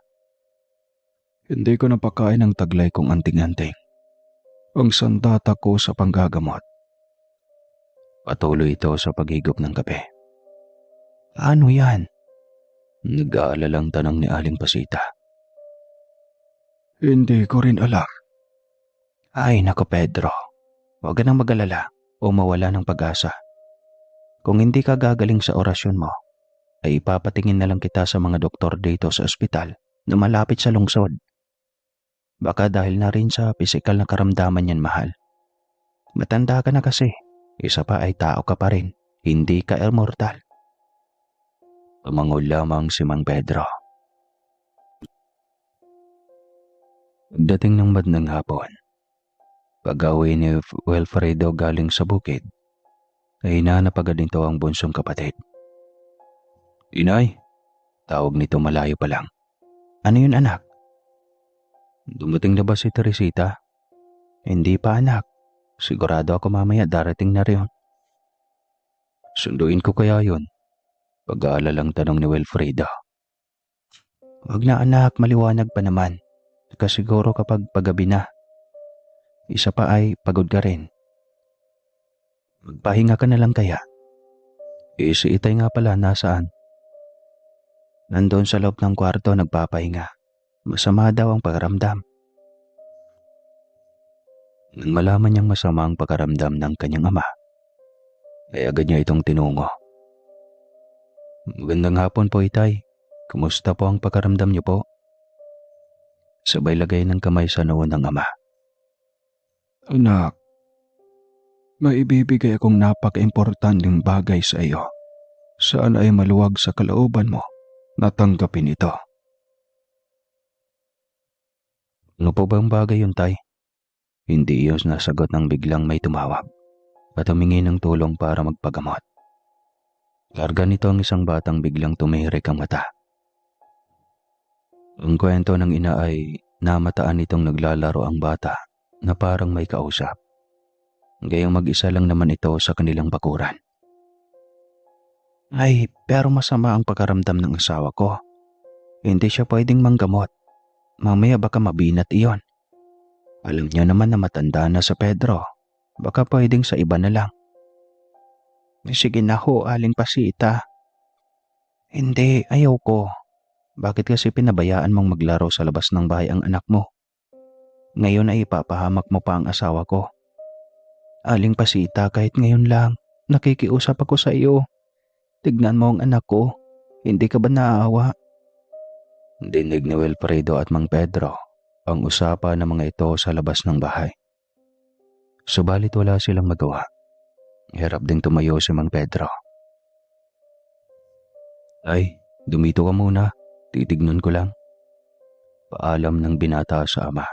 Speaker 2: Hindi ko napakain ang taglay kong anting-anting. Ang sandata ko sa panggagamot.
Speaker 1: Patuloy ito sa paghigop ng kape. Ano yan? Nag-aalalang tanong ni Aling Pasita.
Speaker 2: Hindi ko rin alam.
Speaker 1: Ay nako Pedro, huwag ka nang mag-alala o mawala ng pag-asa. Kung hindi ka gagaling sa orasyon mo, ay ipapatingin na lang kita sa mga doktor dito sa ospital na malapit sa lungsod. Baka dahil na rin sa pisikal na karamdaman yan, mahal. Matanda ka na kasi, isa pa ay tao ka pa rin, hindi ka immortal. Tumangol lamang si Mang Pedro. Pagdating ng bandang hapon, pag-awi ni Wilfredo galing sa bukid, ay hinanap agad nito ang bunsong kapatid. Inay, tawag nito malayo pa lang. Ano yun, anak? Dumating na ba si Teresita? Hindi pa, anak. Sigurado ako mamaya darating na rin. Sunduin ko kaya yun? Pag-aalalang tanong ni Wilfredo. Wag na, anak, maliwanag pa naman. Kasiguro kapag paggabi na. Isa pa ay pagod ka rin. Magpahinga ka na lang kaya. Si Itay nga pala nasaan? Nandoon sa loob ng kwarto nagpapahinga. Masama daw ang pakiramdam. Nang malaman niyang masama ang pakiramdam ng kanyang ama, ay agad niya itong tinungo. Magandang hapon po, Itay. Kumusta po ang pakiramdam niyo po? Sabay lagay ng kamay sa noo ng ama.
Speaker 2: Anak, may ibibigay akong napaka-importanteng bagay sa iyo. Sana ay maluwag sa kalooban mo na tanggapin ito.
Speaker 1: Ano po bang bagay yun, Tay? Hindi iyon nasagot ng biglang may tumawag at humingi ng tulong para magpagamot. Karga nito ang isang batang biglang tumirik ang mata. Ang kwento ng ina ay namataan nitong naglalaro ang bata na parang may kausap. Gayong mag-isa lang naman ito sa kanilang bakuran. Ay, pero masama ang pagkaramdam ng asawa ko. Hindi siya pwedeng manggamot. Mamaya baka mabinat iyon. Alam niyo naman na matanda na sa Pedro. Baka pwedeng sa iba na lang. Sige na ho, Aling Pasita. Hindi, ayaw ko. Bakit kasi pinabayaan mong maglaro sa labas ng bahay ang anak mo? Ngayon ay ipapahamak mo pa ang asawa ko. Aling Pasita, kahit ngayon lang, nakikiusap ako sa iyo. Tignan mo ang anak ko. Hindi ka ba naaawa? Dinig ni Wilfredo at Mang Pedro ang usapan ng mga ito sa labas ng bahay. Subalit wala silang magawa. Hirap ding tumayo si Mang Pedro. Ay, dumito ka muna. Titignan ko lang. Paalam ng binata sa ama.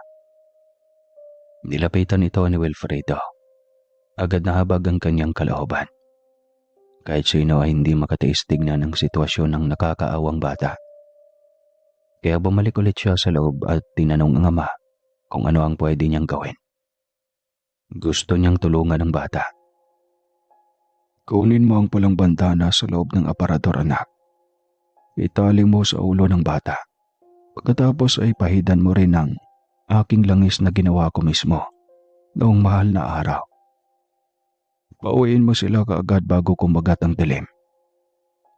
Speaker 1: Nilapitan ito ni Wilfredo. Agad nahabag ang kanyang kalooban. Kahit sino ay hindi makatiis tignan ang sitwasyon ng nakakaawang bata. Kaya bumalik ulit siya sa loob at tinanong ang ama kung ano ang pwede niyang gawin. Gusto niyang tulungan ang bata.
Speaker 2: Kunin mo ang pulang bandana sa loob ng aparador, anak. Itali mo sa ulo ng bata. Pagkatapos ay pahidan mo rin ang aking langis na ginawa ko mismo noong mahal na araw. Pauwiin mo sila kaagad bago kumagat ang dilim.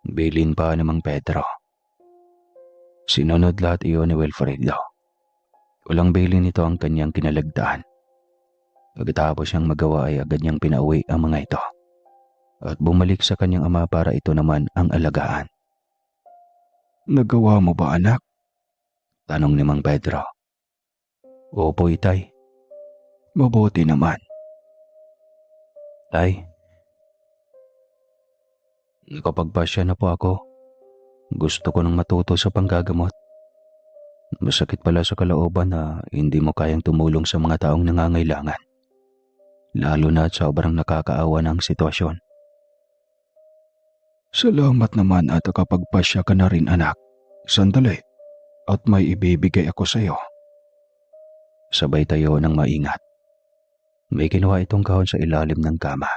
Speaker 1: Bilin pa ni Mang Pedro. Sinunod lahat iyon ni Wilfredo. Walang bilin nito ang kanyang kinalagdaan. Pagkatapos niyang magawa ay agad niyang pinauwi ang mga ito. At bumalik sa kanyang ama para ito naman ang alagaan.
Speaker 2: Nagawa mo ba, anak?
Speaker 1: Tanong ni Mang Pedro. Opo, itay.
Speaker 2: Mabuti naman.
Speaker 1: Tay, nakapagpasya na po ako. Gusto ko nang matuto sa panggagamot. Masakit pala sa kalooban na hindi mo kayang tumulong sa mga taong nangangailangan. Lalo na at sobrang nakakaawa ng sitwasyon.
Speaker 2: Salamat naman at nakapagpasya ka na rin, anak. Sandali, at may ibibigay ako sa iyo.
Speaker 1: Sabay tayo ng maingat. May kinuha itong kahon sa ilalim ng kama.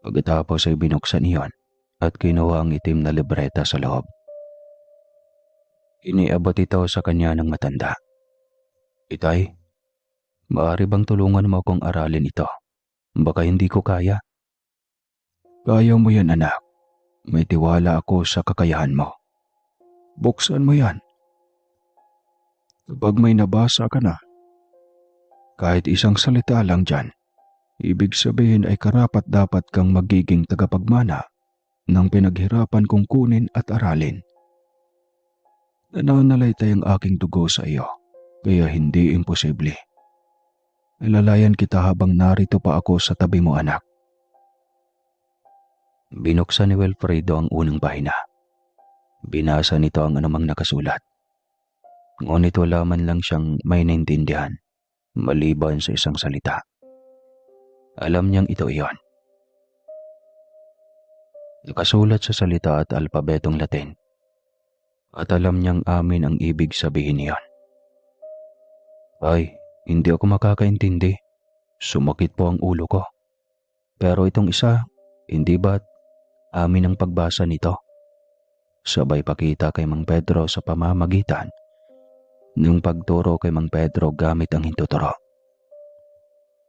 Speaker 1: Pagkatapos ay binuksan iyon at kinuha ang itim na libreta sa loob. Iniabot ito sa kanya ng matanda. Itay, maaari bang tulungan mo akong aralin ito? Baka hindi ko kaya.
Speaker 2: Kaya mo yan, anak. May tiwala ako sa kakayahan mo. Buksan mo yan. Kapag may nabasa ka na, kahit isang salita lang dyan, ibig sabihin ay karapat-dapat kang magiging tagapagmana ng pinaghirapan kong kunin at aralin. Nananalaytay ang aking dugo sa iyo, kaya hindi imposible. Alalayan kita habang narito pa ako sa tabi mo, anak.
Speaker 1: Binuksan ni Wilfredo ang unang pahina. Binasa nito ang anumang nakasulat. Ngunit wala man lang siyang may naintindihan, maliban sa isang salita. Alam niyang ito iyon. Nakasulat sa salita at alpabetong Latin. At alam niyang amin ang ibig sabihin niyon. Ay, hindi ako makakaintindi. Sumakit po ang ulo ko. Pero itong isa, hindi ba't amin ang pagbasa nito? Sabay pakita kay Mang Pedro sa pamamagitan ng pagturo kay Mang Pedro gamit ang hintuturo.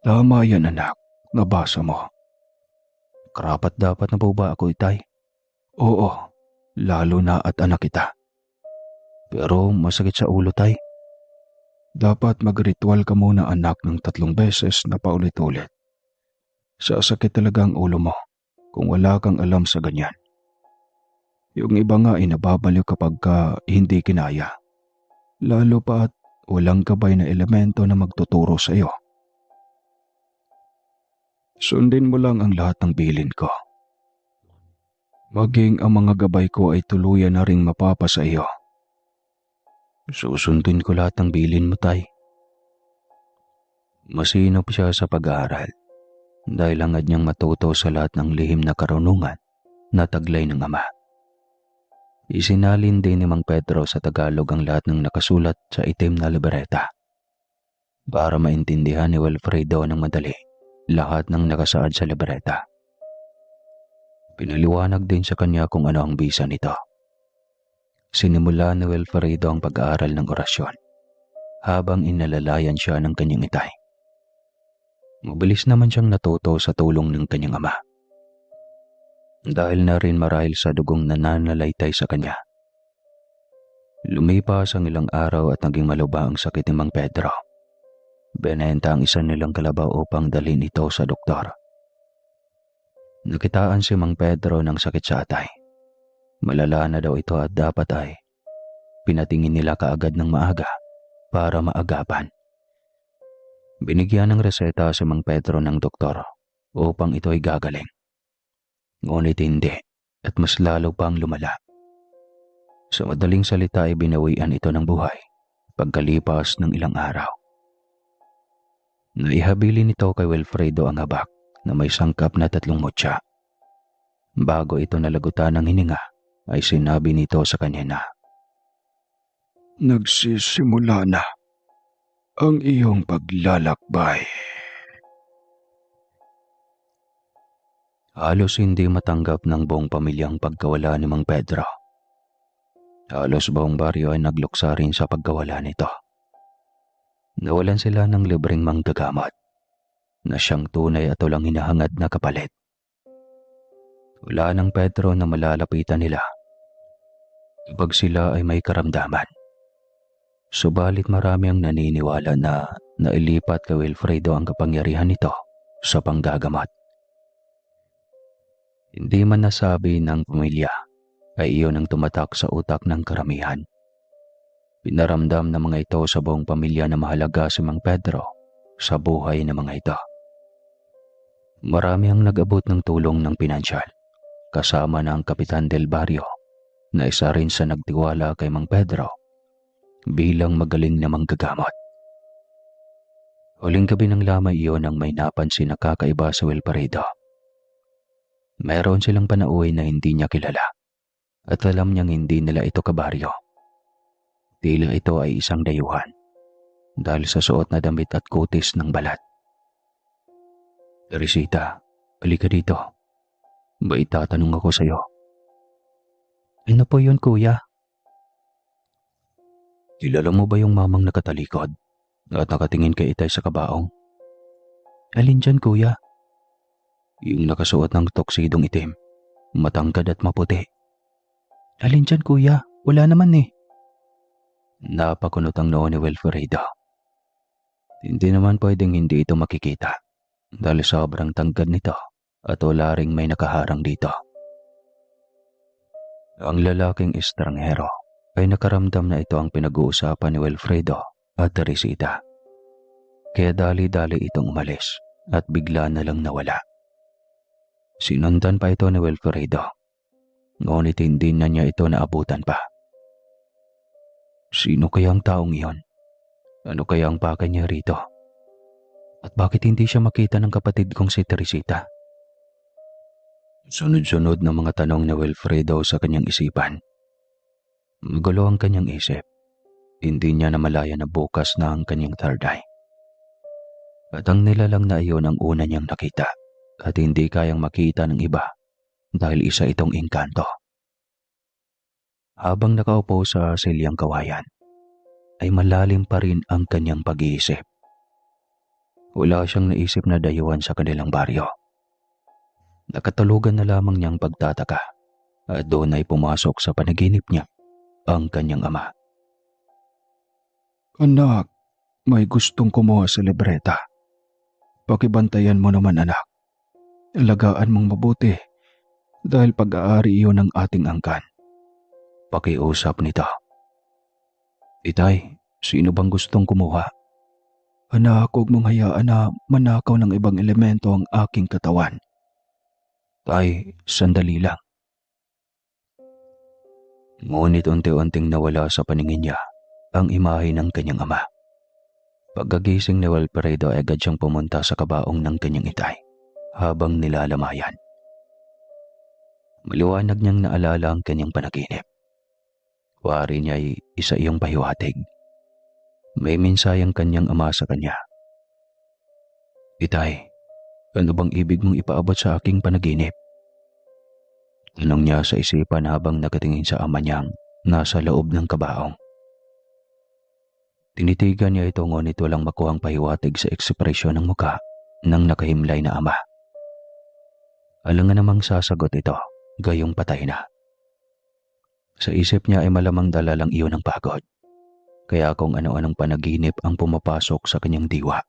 Speaker 2: Tama yan, anak. Nabasa mo.
Speaker 1: Karapat dapat na po ba ako, itay?
Speaker 2: Oo, lalo na at anak kita.
Speaker 1: Pero masakit sa ulo, tay.
Speaker 2: Dapat mag-ritual ka muna, anak, ng 3 beses na paulit-ulit. Sasakit talaga ang ulo mo kung wala kang alam sa ganyan. Yung iba nga ay nababaliw kapag hindi kinaya. Lalo pa at walang gabay na elemento na magtuturo sa iyo. Sundin mo lang ang lahat ng bilin ko. Maging ang mga gabay ko ay tuluyan na ring mapapasa iyo.
Speaker 1: Susundin ko lahat ng bilin mo, tay. Masinop siya sa pag-aaral dahil hangad niyang matuto sa lahat ng lihim na karunungan na taglay ng ama. Isinalin din ni Mang Pedro sa Tagalog ang lahat ng nakasulat sa itim na libreta para maintindihan ni Wilfredo ng madali lahat ng nakasaad sa libreta. Pinaliwanag din sa kanya kung ano ang bisa nito. Sinimula ni Wilfredo ang pag-aaral ng orasyon habang inalalayan siya ng kanyang itay. Mabilis naman siyang natuto sa tulong ng kanyang ama. Dahil na rin marahil sa dugong nananalaytay sa kanya. Lumipas ang ilang araw at naging maluba ang sakit ni Mang Pedro. Benenta ang isa nilang kalabaw upang dalhin ito sa doktor. Nakitaan si Mang Pedro ng sakit sa atay. Malala na daw ito at dapat ay pinatingin nila kaagad ng maaga para maagapan. Binigyan ng reseta si Mang Pedro ng doktor upang ito ay gagaling. Ngunit hindi at mas lalo pang lumala. Sa madaling salita ay binawian ito ng buhay pagkalipas ng ilang araw. Naihabilin nito kay Wilfredo ang habak na may sangkap na 3 mutya. Bago ito nalagutan ng hininga ay sinabi nito sa kanya na,
Speaker 2: Nagsisimula na ang iyong paglalakbay.
Speaker 1: halos hindi matanggap ng buong pamilyang pagkawala ni Mang Pedro. Halos buong baryo ay nagluksa rin sa pagkawala nito. Nawalan sila ng libreng manggagamot na siyang tunay at walang hinahangad na kapalit. Wala ng Pedro na malalapitan nila kapag sila ay may karamdaman. Subalit marami ang naniniwala na nailipat kay Wilfredo ang kapangyarihan nito sa panggagamot. Hindi man nasabi ng pamilya ay iyon ang tumatak sa utak ng karamihan. Pinaramdam ng mga ito sa buong pamilya na mahalaga si Mang Pedro sa buhay ng mga ito. Marami ang nag-abot ng tulong ng pinansyal, kasama na ang Kapitan del Barrio na isa rin sa nagtiwala kay Mang Pedro bilang magaling na manggagamot. Huling gabi ng lamay iyon ang may napansin na kakaiba sa Wilfredo. Meron silang panauwi na hindi niya kilala at alam niyang hindi nila ito kabaryo. Tila ito ay isang dayuhan dahil sa suot na damit at kutis ng balat. Teresita, halika dito. May itatanong ako sa iyo. Ano po yun, kuya? Kilala mo ba yung mamang nakatalikod at nakatingin kay itay sa kabaong? Alin dyan, kuya? Yung nakasuot ng toksidong itim, matangkad at maputi. Alin dyan, kuya? Wala naman eh. Napakunot ang noo ni Wilfredo. Hindi naman pwedeng hindi ito makikita dahil sobrang tangkad nito at wala ring may nakaharang dito. Ang lalaking estranghero ay nakaramdam na ito ang pinag-uusapan ni Wilfredo at Teresita. Kaya dali-dali itong umalis at bigla na lang nawala. Sinundan pa ito ni Wilfredo, ngunit hindi na niya ito naabutan pa. Sino kaya ang taong iyon? Ano kaya ang pakay niya rito? At bakit hindi siya makita ng kapatid kong si Teresita? Sunod-sunod na mga tanong ni Wilfredo sa kanyang isipan. Magulo ang kanyang isip. Hindi niya namalaya na bukas na ang kanyang third eye. At ang nilalang na iyon ang una niyang nakita at hindi kayang makita ng iba dahil isa itong engkanto. Habang nakaupo sa silyang kawayan, ay malalim pa rin ang kanyang pag-iisip. Wala siyang naisip na dayuhan sa kanilang baryo. Nakatulugan na lamang niyang pagtataka at doon ay pumasok sa panaginip niya ang kanyang ama.
Speaker 2: Anak, may gustong kumuha sa libreta. Pakibantayan mo naman, anak. Alagaan mong mabuti dahil pag-aari iyon ng ating angkan.
Speaker 1: Pakiusap nito. Itay, sino bang gustong kumuha?
Speaker 2: Anak, huwag mong hayaan na manakaw ng ibang elemento ang aking katawan.
Speaker 1: Tay, sandali lang. Ngunit unti-unting nawala sa paningin niya ang imahe ng kanyang ama. Pagkagising ni Wilfredo ay agad siyang pumunta sa kabaong ng kanyang itay habang nilalamayan. Maliwanag niyang naalala ang kanyang panaginip. Wari niya ay isa iyong pahiwatig. May minsay ang kanyang ama sa kanya. Itay, ano bang ibig mong ipaabot sa aking panaginip? Tanong niya sa isipan habang nakatingin sa ama niyang nasa loob ng kabaong. Tinitigan niya ito ngunit walang makuhang pahiwatig sa ekspresyon ng muka ng nakahimlay na ama. Alangan namang sasagot ito, gayong patay na. Sa isip niya ay malamang dala lang iyon ng pagod. Kaya kung ano-anong panaginip ang pumapasok sa kanyang diwa.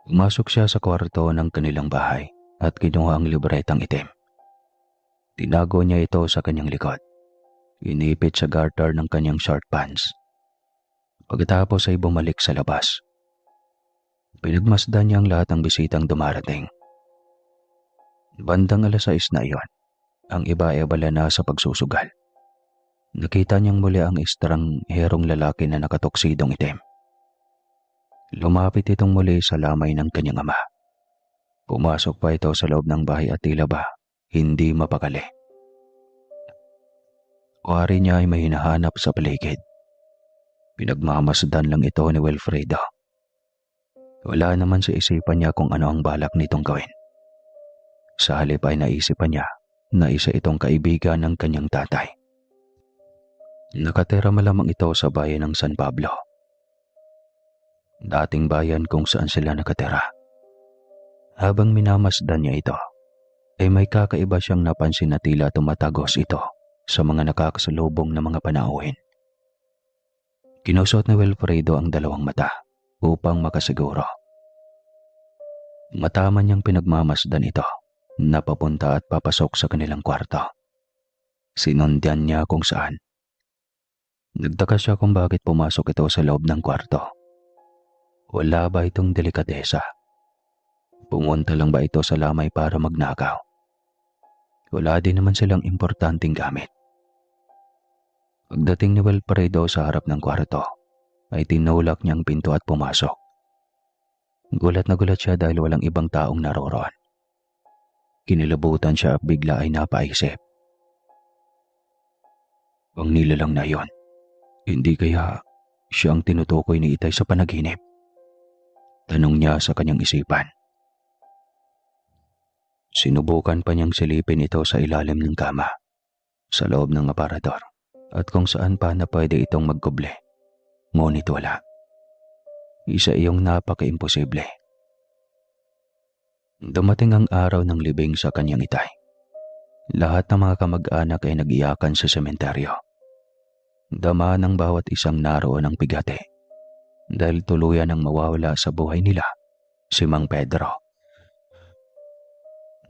Speaker 1: Pumasok siya sa kwarto ng kanilang bahay at kinuha ang libretang itim. Tinago niya ito sa kanyang likod. Inipit sa garter ng kanyang short pants. Pagkatapos ay bumalik sa labas. Pinagmasdan niya ang lahat ng bisitang dumarating. Bandang 6:00 na iyon, ang iba ay abala na sa pagsusugal. Nakita niyang muli ang estrangherong lalaki na nakatoksidong itim. Lumapit itong muli sa lamay ng kanyang ama. Pumasok pa ito sa loob ng bahay at tila ba hindi mapakali. Kuwari niya ay may hinahanap sa paligid. Pinagmamasdan lang ito ni Wilfredo. Wala naman sa isipan niya kung ano ang balak nitong gawin. Sa halip ay naisipan niya na isa itong kaibigan ng kanyang tatay. Nakatira malamang ito sa bayan ng San Pablo. Dating bayan kung saan sila nakatira. Habang minamasdan niya ito, ay may kakaiba siyang napansin na tila tumatagos ito sa mga nakakasalubong na mga panauhin. Kinusot ni Wilfredo ang dalawang mata upang makasiguro. Matama niyang pinagmamasdan ito na papunta at papasok sa kanilang kwarto. Sinundan niya kung saan. Nagtaka siya kung bakit pumasok ito sa loob ng kwarto. Wala ba itong delikadesa? Pumunta lang ba ito sa lamay para magnakaw? Wala din naman silang importanteng gamit. Pagdating ni Wilfredo sa harap ng kwarto, ay tinulak niya ang pinto at pumasok. Gulat na gulat siya dahil walang ibang taong naroroon. Kinilabutan siya at bigla ay napaisip. Ang nilalang na yon, hindi kaya siya ang tinutukoy ni Itay sa panaginip? Tanong niya sa kanyang isipan. Sinubukan pa niyang silipin ito sa ilalim ng kama, sa loob ng aparador, at kung saan pa na pwede itong magkuble. Ngunit wala. Isa iyong napaka-imposible. Dumating ang araw ng libing sa kanyang itay. Lahat ng mga kamag-anak ay nag-iyakan sa sementeryo. Dama ng bawat isang naroon ang bigati dahil tuluyan ang mawawala sa buhay nila si Mang Pedro.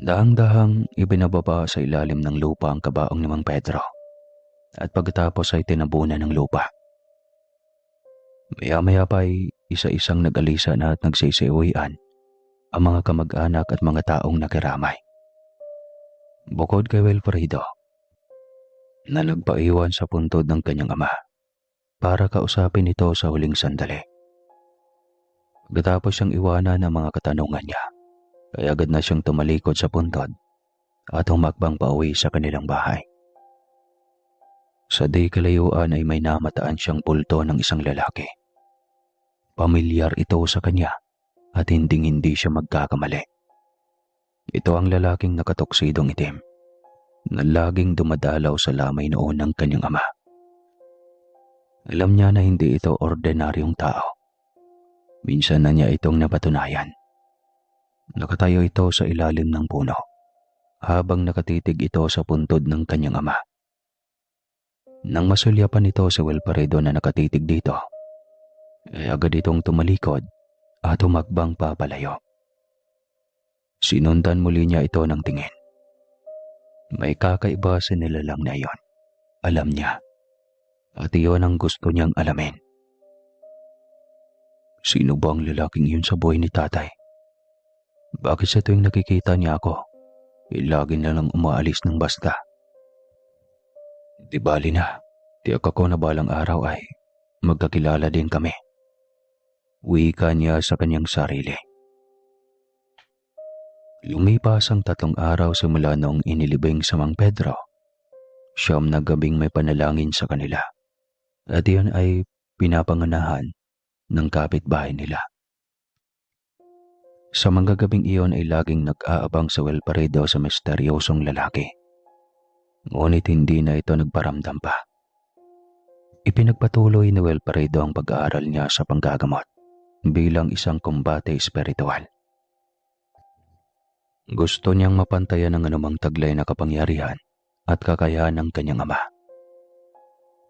Speaker 1: Dahang-dahang ibinababa sa ilalim ng lupa ang kabaong ni Mang Pedro at pagkatapos ay tinabunan ng lupa. Maya-maya pa ay isa-isang nag-alisa na at nagsisiuwian ang mga kamag-anak at mga taong nakiramay. Bukod kay Wilfredo, na nagpaiwan sa puntod ng kanyang ama para kausapin ito sa huling sandali. Pagkatapos siyang iwanan ng mga katanungan niya, ay agad na siyang tumalikod sa puntod at humakbang pauwi sa kanilang bahay. Sa di kalayuan ay may namataan siyang pulto ng isang lalaki. Pamilyar ito sa kanya at hinding-hindi siya magkakamali. Ito ang lalaking nakatoksidong itim na laging dumadalaw sa lamay noon ng kanyang ama. Alam niya na hindi ito ordinaryong tao. Minsan na niya itong napatunayan. Nakatayo ito sa ilalim ng puno habang nakatitig ito sa puntod ng kanyang ama. Nang masulyapan ito si Wilfredo na nakatitig dito, ay agad itong tumalikod at humakbang papalayo. Sinundan muli niya ito ng tingin. May kakaiba sa nilalang na iyon. Alam niya. At iyon ang gusto niyang alamin. Sino ba ang lalaking iyon sa buhay ni tatay? Bakit sa tuwing nakikita niya ako, lagi na lang umaalis ng basta? Di bali na, tiyak ako na balang araw ay magkakilala din kami. Wika niya sa kanyang sarili. Lumipas ang 3 araw simula noong inilibing sa Mang Pedro. 9 na gabing may panalangin sa kanila. At iyon ay pinapanganahan ng kapitbahay nila. Sa mga gabing iyon ay laging nag-aabang si Wilfredo sa misteryosong lalaki. Ngunit hindi na ito nagparamdam pa. Ipinagpatuloy ni Wilfredo ang pag-aaral niya sa panggagamot bilang isang kumbate espiritual. Gusto niyang mapantayan ang anumang taglay na kapangyarihan at kakayahan ng kanyang ama.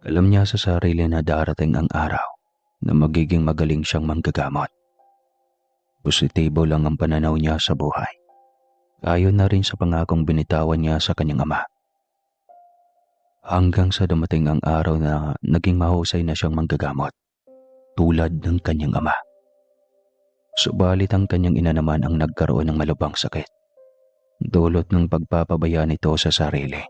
Speaker 1: Alam niya sa sarili na darating ang araw na magiging magaling siyang manggagamot. Positibo lang ang pananaw niya sa buhay. Ayon na rin sa pangakong binitawan niya sa kanyang ama. Hanggang sa dumating ang araw na naging mahusay na siyang manggagamot, tulad ng kanyang ama. Subalit ang kanyang ina naman ang nagkaroon ng malubhang sakit, dulot ng pagpapabaya nito sa sarili.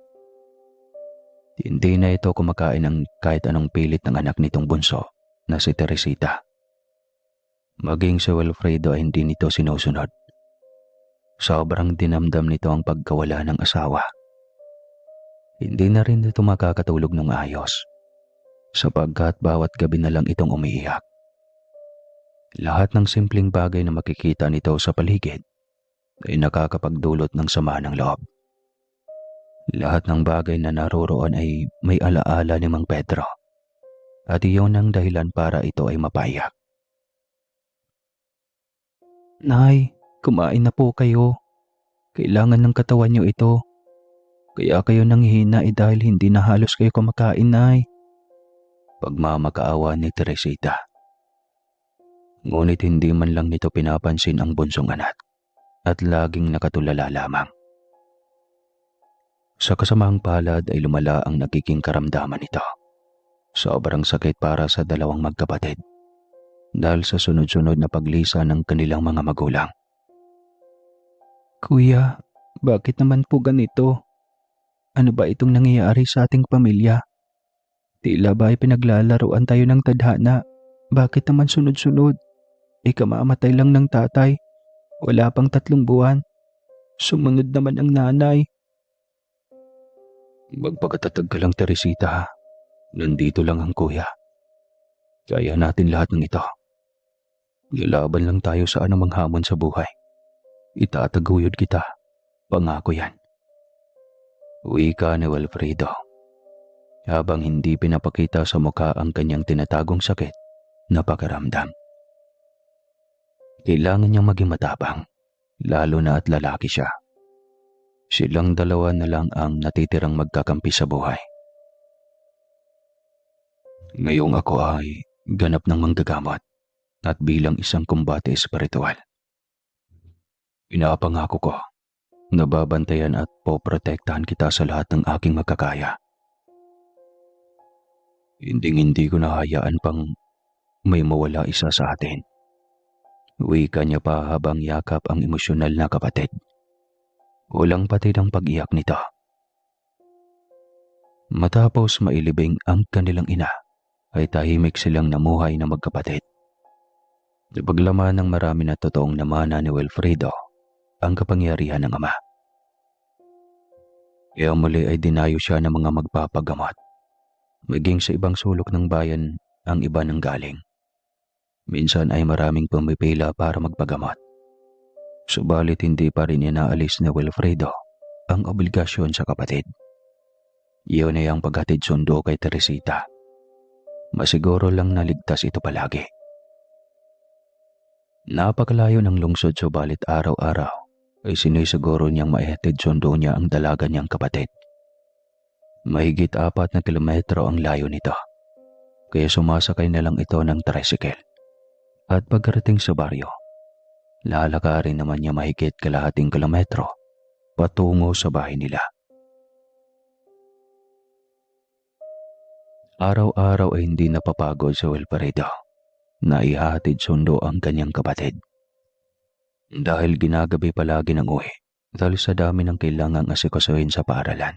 Speaker 1: Hindi na ito kumakain ng kahit anong pilit ng anak nitong bunso na si Teresita. Maging si Wilfredo ay hindi nito sinusunod. Sobrang dinamdam nito ang pagkawala ng asawa. Hindi na rin ito makakatulog ng ayos, sapagkat bawat gabi na lang itong umiiyak. Lahat ng simpleng bagay na makikita nito sa paligid ay nakakapagdulot ng sama ng loob. Lahat ng bagay na naroroon ay may alaala ni Mang Pedro, at iyon ang dahilan para ito ay mapaiyak. Nay, kumain na po kayo. Kailangan ng katawan niyo ito. Kaya kayo nanghihina dahil hindi na halos kayo kumakain, Nay. Pagmamakaawa ni Teresita. Ngunit hindi man lang nito pinapansin ang bunsong anak at laging nakatulala lamang. Sa kasamang palad ay lumala ang nagiging karamdaman nito. Sobrang sakit para sa dalawang magkapatid dahil sa sunod-sunod na paglisa ng kanilang mga magulang. Kuya, bakit naman po ganito? Ano ba itong nangyayari sa ating pamilya? Tila ba ay pinaglalaruan tayo ng tadhana? Bakit naman sunod-sunod? Kamamatay lang ng tatay. Wala pang 3 buwan. Sumunod naman ang nanay. Magpakatatag ka lang, Teresita. Nandito lang ang kuya. Kaya natin lahat ng ito. Lalaban lang tayo sa anumang hamon sa buhay. Itataguyod kita. Pangako yan. Wika ni Wilfredo, habang hindi pinapakita sa mukha ang kanyang tinatagong sakit na pakiramdam. Kailangan niyang maging matapang, lalo na at lalaki siya. Silang dalawa na lang ang natitirang magkakampi sa buhay. Ngayong ako ay ganap ng manggagamot at bilang isang kumbate espiritual. Pinapangako ko nababantayan at poprotektahan kita sa lahat ng aking magkakaya. Hindi ko nahayaan pang may mawala isa sa atin. Wika niya pa habang yakap ang emosyonal na kapatid. Walang patid ang pag-iyak nito. Matapos mailibing ang kanilang ina, ay tahimik silang namuhay na magkapatid. Napaglaman ng marami na totoong namana ni Wilfredo ang kapangyarihan ng ama. Kaya muli ay dinayo siya ng mga magpapagamot. Maging sa ibang sulok ng bayan ang iba nang galing. Minsan ay maraming pumipila para magpagamot. Subalit hindi pa rin inaalis ni Wilfredo ang obligasyon sa kapatid. Iyon ay ang paghatid sundo kay Teresita. Masiguro lang naligtas ito palagi. Napakalayo ng lungsod subalit araw-araw ay sinisiguro niyang maihatid sundo niya ang dalaga niyang kapatid. Mahigit 4 na kilometro ang layo nito, kaya sumasakay na lang ito ng tricycle. At pagkarating sa baryo, lalakarin naman niya mahigit 1/2 kilometro patungo sa bahay nila. Araw-araw ay hindi napapagod si Wilfredo na ihahatid sundo ang kanyang kapatid. Dahil ginagabi palagi ng uwi dahil sa dami ng kailangang asikasuhin sa paaralan.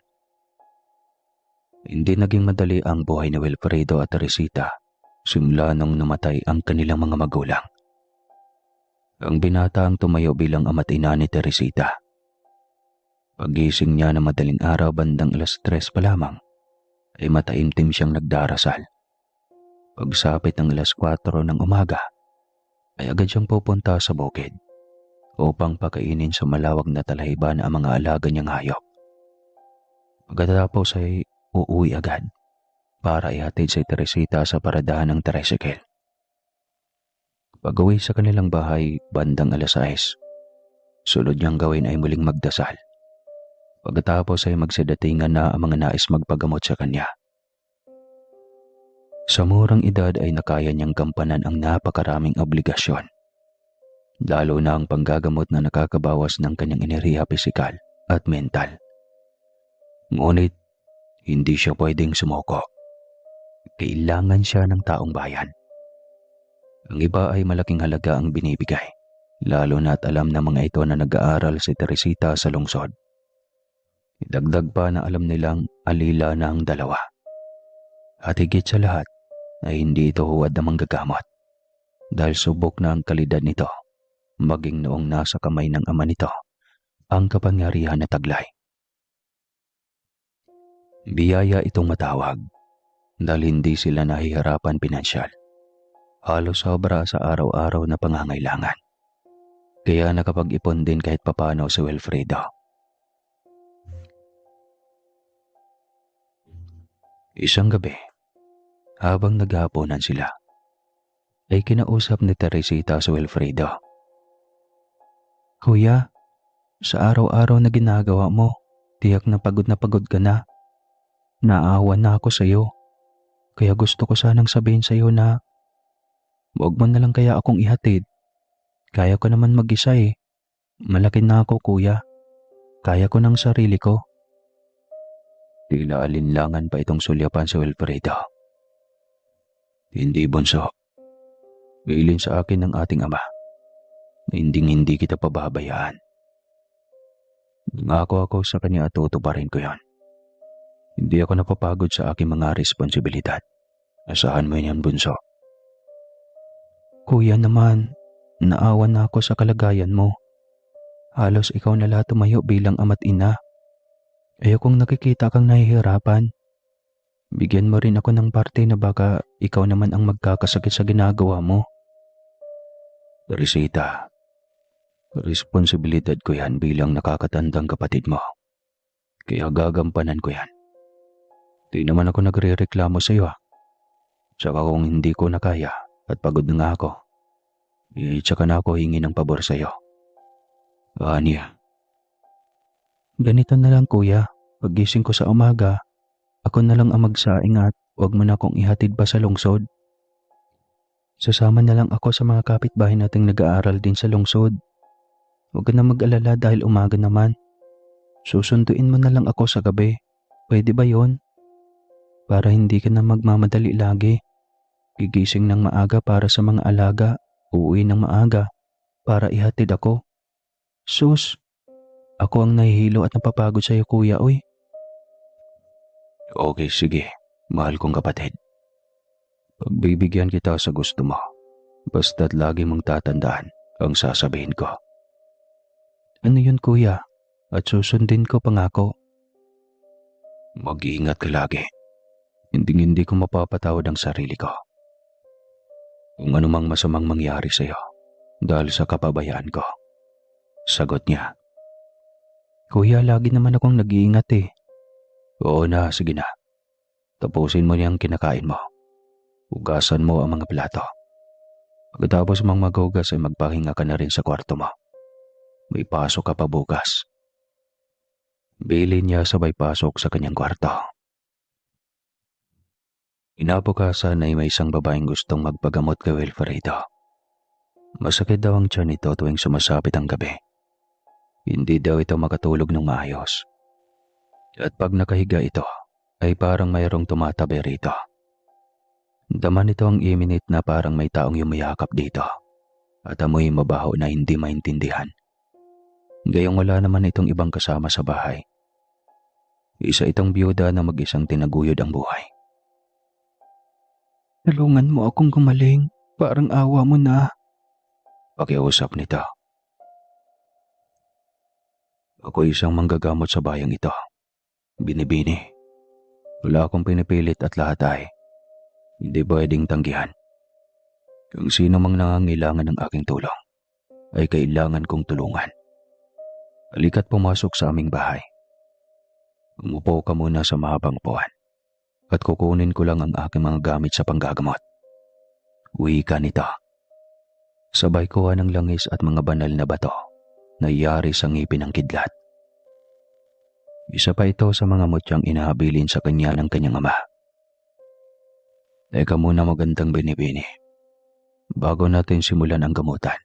Speaker 1: Hindi naging madali ang buhay ni Wilfredo at Teresita simula nung namatay ang kanilang mga magulang. Ang binata ang tumayo bilang ama't ina ni Teresita. Pagising niya na madaling araw bandang 3:00 pa lamang, ay mataimtim siyang nagdarasal. Pagsapit ng 4:00 ng umaga, ay agad siyang pupunta sa bukid upang pakainin sa malawak na talahiban ang mga alaga niyang hayop. Pagkatapos ay uuwi agad para ihatid si Teresita sa paradahan ng tricycle. Pag-uwi sa kanilang bahay bandang 6:00, sunod niyang gawin ay muling magdasal. Pagkatapos ay magsedatingan na ang mga nais magpagamot sa kanya. Sa murang edad ay nakaya niyang gampanan ang napakaraming obligasyon, lalo na ang panggagamot na nakakabawas ng kanyang enerhiya pisikal at mental. Ngunit hindi siya pwedeng sumuko. Kailangan siya ng taong bayan. Ang iba ay malaking halaga ang binibigay, lalo na't alam ng mga ito na nag-aaral si Teresita sa lungsod. Idagdag pa na alam nilang alila na ang dalawa. At higit sa lahat ay hindi ito huwad na manggagamot, dahil subok na ang kalidad nito, maging noong nasa kamay ng ama nito ang kapangyarihan na taglay. Biyaya itong matawag dahil hindi sila nahihirapan pinansyal. Halos sobra sa araw-araw na pangangailangan. Kaya nakapag-ipon din kahit papano si Wilfredo. Isang gabi, habang naghahaponan sila, ay kinausap ni Teresita si Wilfredo. Kuya, sa araw-araw na ginagawa mo, tiyak na pagod ka na. Naawa na ako sa iyo. Kaya gusto ko sanang sabihin sa iyo na huwag mo na lang kaya akong ihatid. Kaya ko naman mag-isa eh. Malaki na ako, kuya. Kaya ko ng sarili ko. Tila alinlangan pa itong sulyapan si Wilfredo. Hindi, bunso. Bilin sa akin ng ating ama na hindi kita pababayaan. Nangako ako sa kanya at tutuparin ko yon. Hindi ako napapagod sa aking mga responsibilidad. Asahan mo yan, bunso. Kuya naman, naawa na ako sa kalagayan mo. Halos ikaw na lahat tumayo bilang ama't ina. Ayokong nakikita kang nahihirapan. Bigyan mo rin ako ng parte na baka ikaw naman ang magkakasakit sa ginagawa mo. Teresita, responsibilidad ko yan bilang nakakatandang kapatid mo. Kaya gagampanan ko yan. Di naman ako nagre-reklamo sa iyo. Tsaka kung hindi ko na kaya at pagod na nga ako, tsaka na ako hingi ng pabor sa iyo. Anya. Ganito na lang, kuya. Paggising ko sa umaga, ako na lang ang magsaing at huwag mo na akong ihatid pa sa lungsod. Sasama na lang ako sa mga kapitbahay nating nag-aaral din sa lungsod. Huwag ka na mag-alala dahil umaga naman. Susunduin mo na lang ako sa gabi. Pwede ba yon? Para hindi ka na magmamadali lagi. Gigising ng maaga para sa mga alaga, uuwi ng maaga para ihatid ako. Sus, ako ang nahihilo at napapagod sa iyo, kuya, oy. Okay, sige, mahal kong kapatid. Pagbibigyan kita sa gusto mo, basta't lagi mong tatandaan ang sasabihin ko. Ano yun, kuya? At susundin ko, pangako. Mag-iingat ka lagi. Hindi ko mapapatawad ang sarili ko. Kung anumang masamang mangyari sa iyo dahil sa kapabayaan ko. Sagot niya. Kuya, lagi naman akong nag-iingat eh. Oo na, sige na. Tapusin mo niyang kinakain mo. Hugasan mo ang mga plato. Pagkatapos mong maghugas ay magpahinga ka na rin sa kwarto mo. May pasok ka pa bukas. Bilin niya sabay pasok sa kanyang kwarto. Inabukasan ay may isang babaeng gustong magpagamot kay Wilfredo. Masakit daw ang tiyan nito tuwing sumasapit ang gabi. Hindi daw ito makatulog ng maayos. At pag nakahiga ito, ay parang mayroong tumatabi rito. Dama nito ang iminit na parang may taong yumayakap dito. At amoy mabaho na hindi maintindihan. Gayong wala naman itong ibang kasama sa bahay. Isa itong biyuda na mag-isang tinaguyod ang buhay. Tulungan mo akong gumaling. Parang awa mo na. Pakiusap nito. Ako isang manggagamot sa bayang ito. Binibini. Wala akong pinipilit at lahat ay hindi pwedeng tanggihan. Kung sino mang nangangailangan ng aking tulong ay kailangan kong tulungan. Halika't pumasok sa aming bahay. Umupo ka muna sa mahabang upuan at kukunin ko lang ang aking mga gamit sa panggagamot. Uwi ka nito. Sabay kuha ng langis at mga banal na bato na iyari sa ngipin ng kidlat. Isa pa ito sa mga mutyang inahabilin sa kanya ng kanyang ama. Teka muna magandang binibini. Bago natin simulan ang gamutan,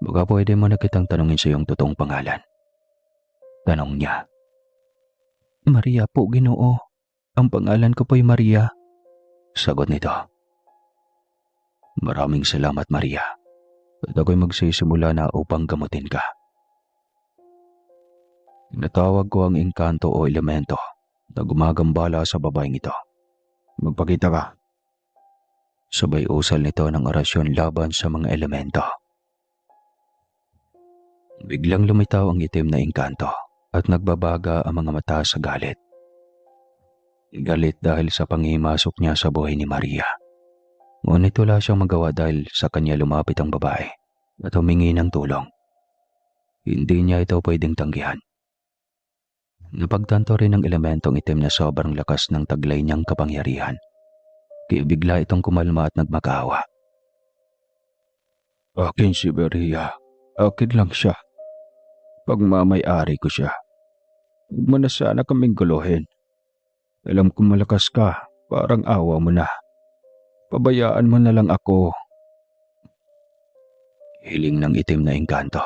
Speaker 1: baka pwede mo na kitang tanungin sa iyong totoong pangalan. Tanong niya. Maria po, Ginoo. Ang pangalan ko po'y Maria. Sagot nito. Maraming salamat, Maria. At ako'y magsisimula na upang gamutin ka. Natawag ko ang engkanto o elemento na gumagambala sa babaeng ito. Magpakita ka. Sabay usal nito ng orasyon laban sa mga elemento. Biglang lumitaw ang itim na engkanto at nagbabaga ang mga mata sa galit. Galit dahil sa panghimasok niya sa buhay ni Maria. Ngunit wala siyang magawa dahil sa kanya lumapit ang babae at humingi ng tulong. Hindi niya ito pwedeng tanggihan. Napagtanto rin ng elementong itim na sobrang lakas ng taglay niyang kapangyarihan. Kaya bigla itong kumalma at nagmakaawa. Akin si Maria. Akin lang siya. Pagmamay-ari ko siya. Huwag mo na sana kaming guluhin. Alam kong malakas ka, parang awa mo na. Pabayaan mo na lang ako. Hiling ng itim na engkanto.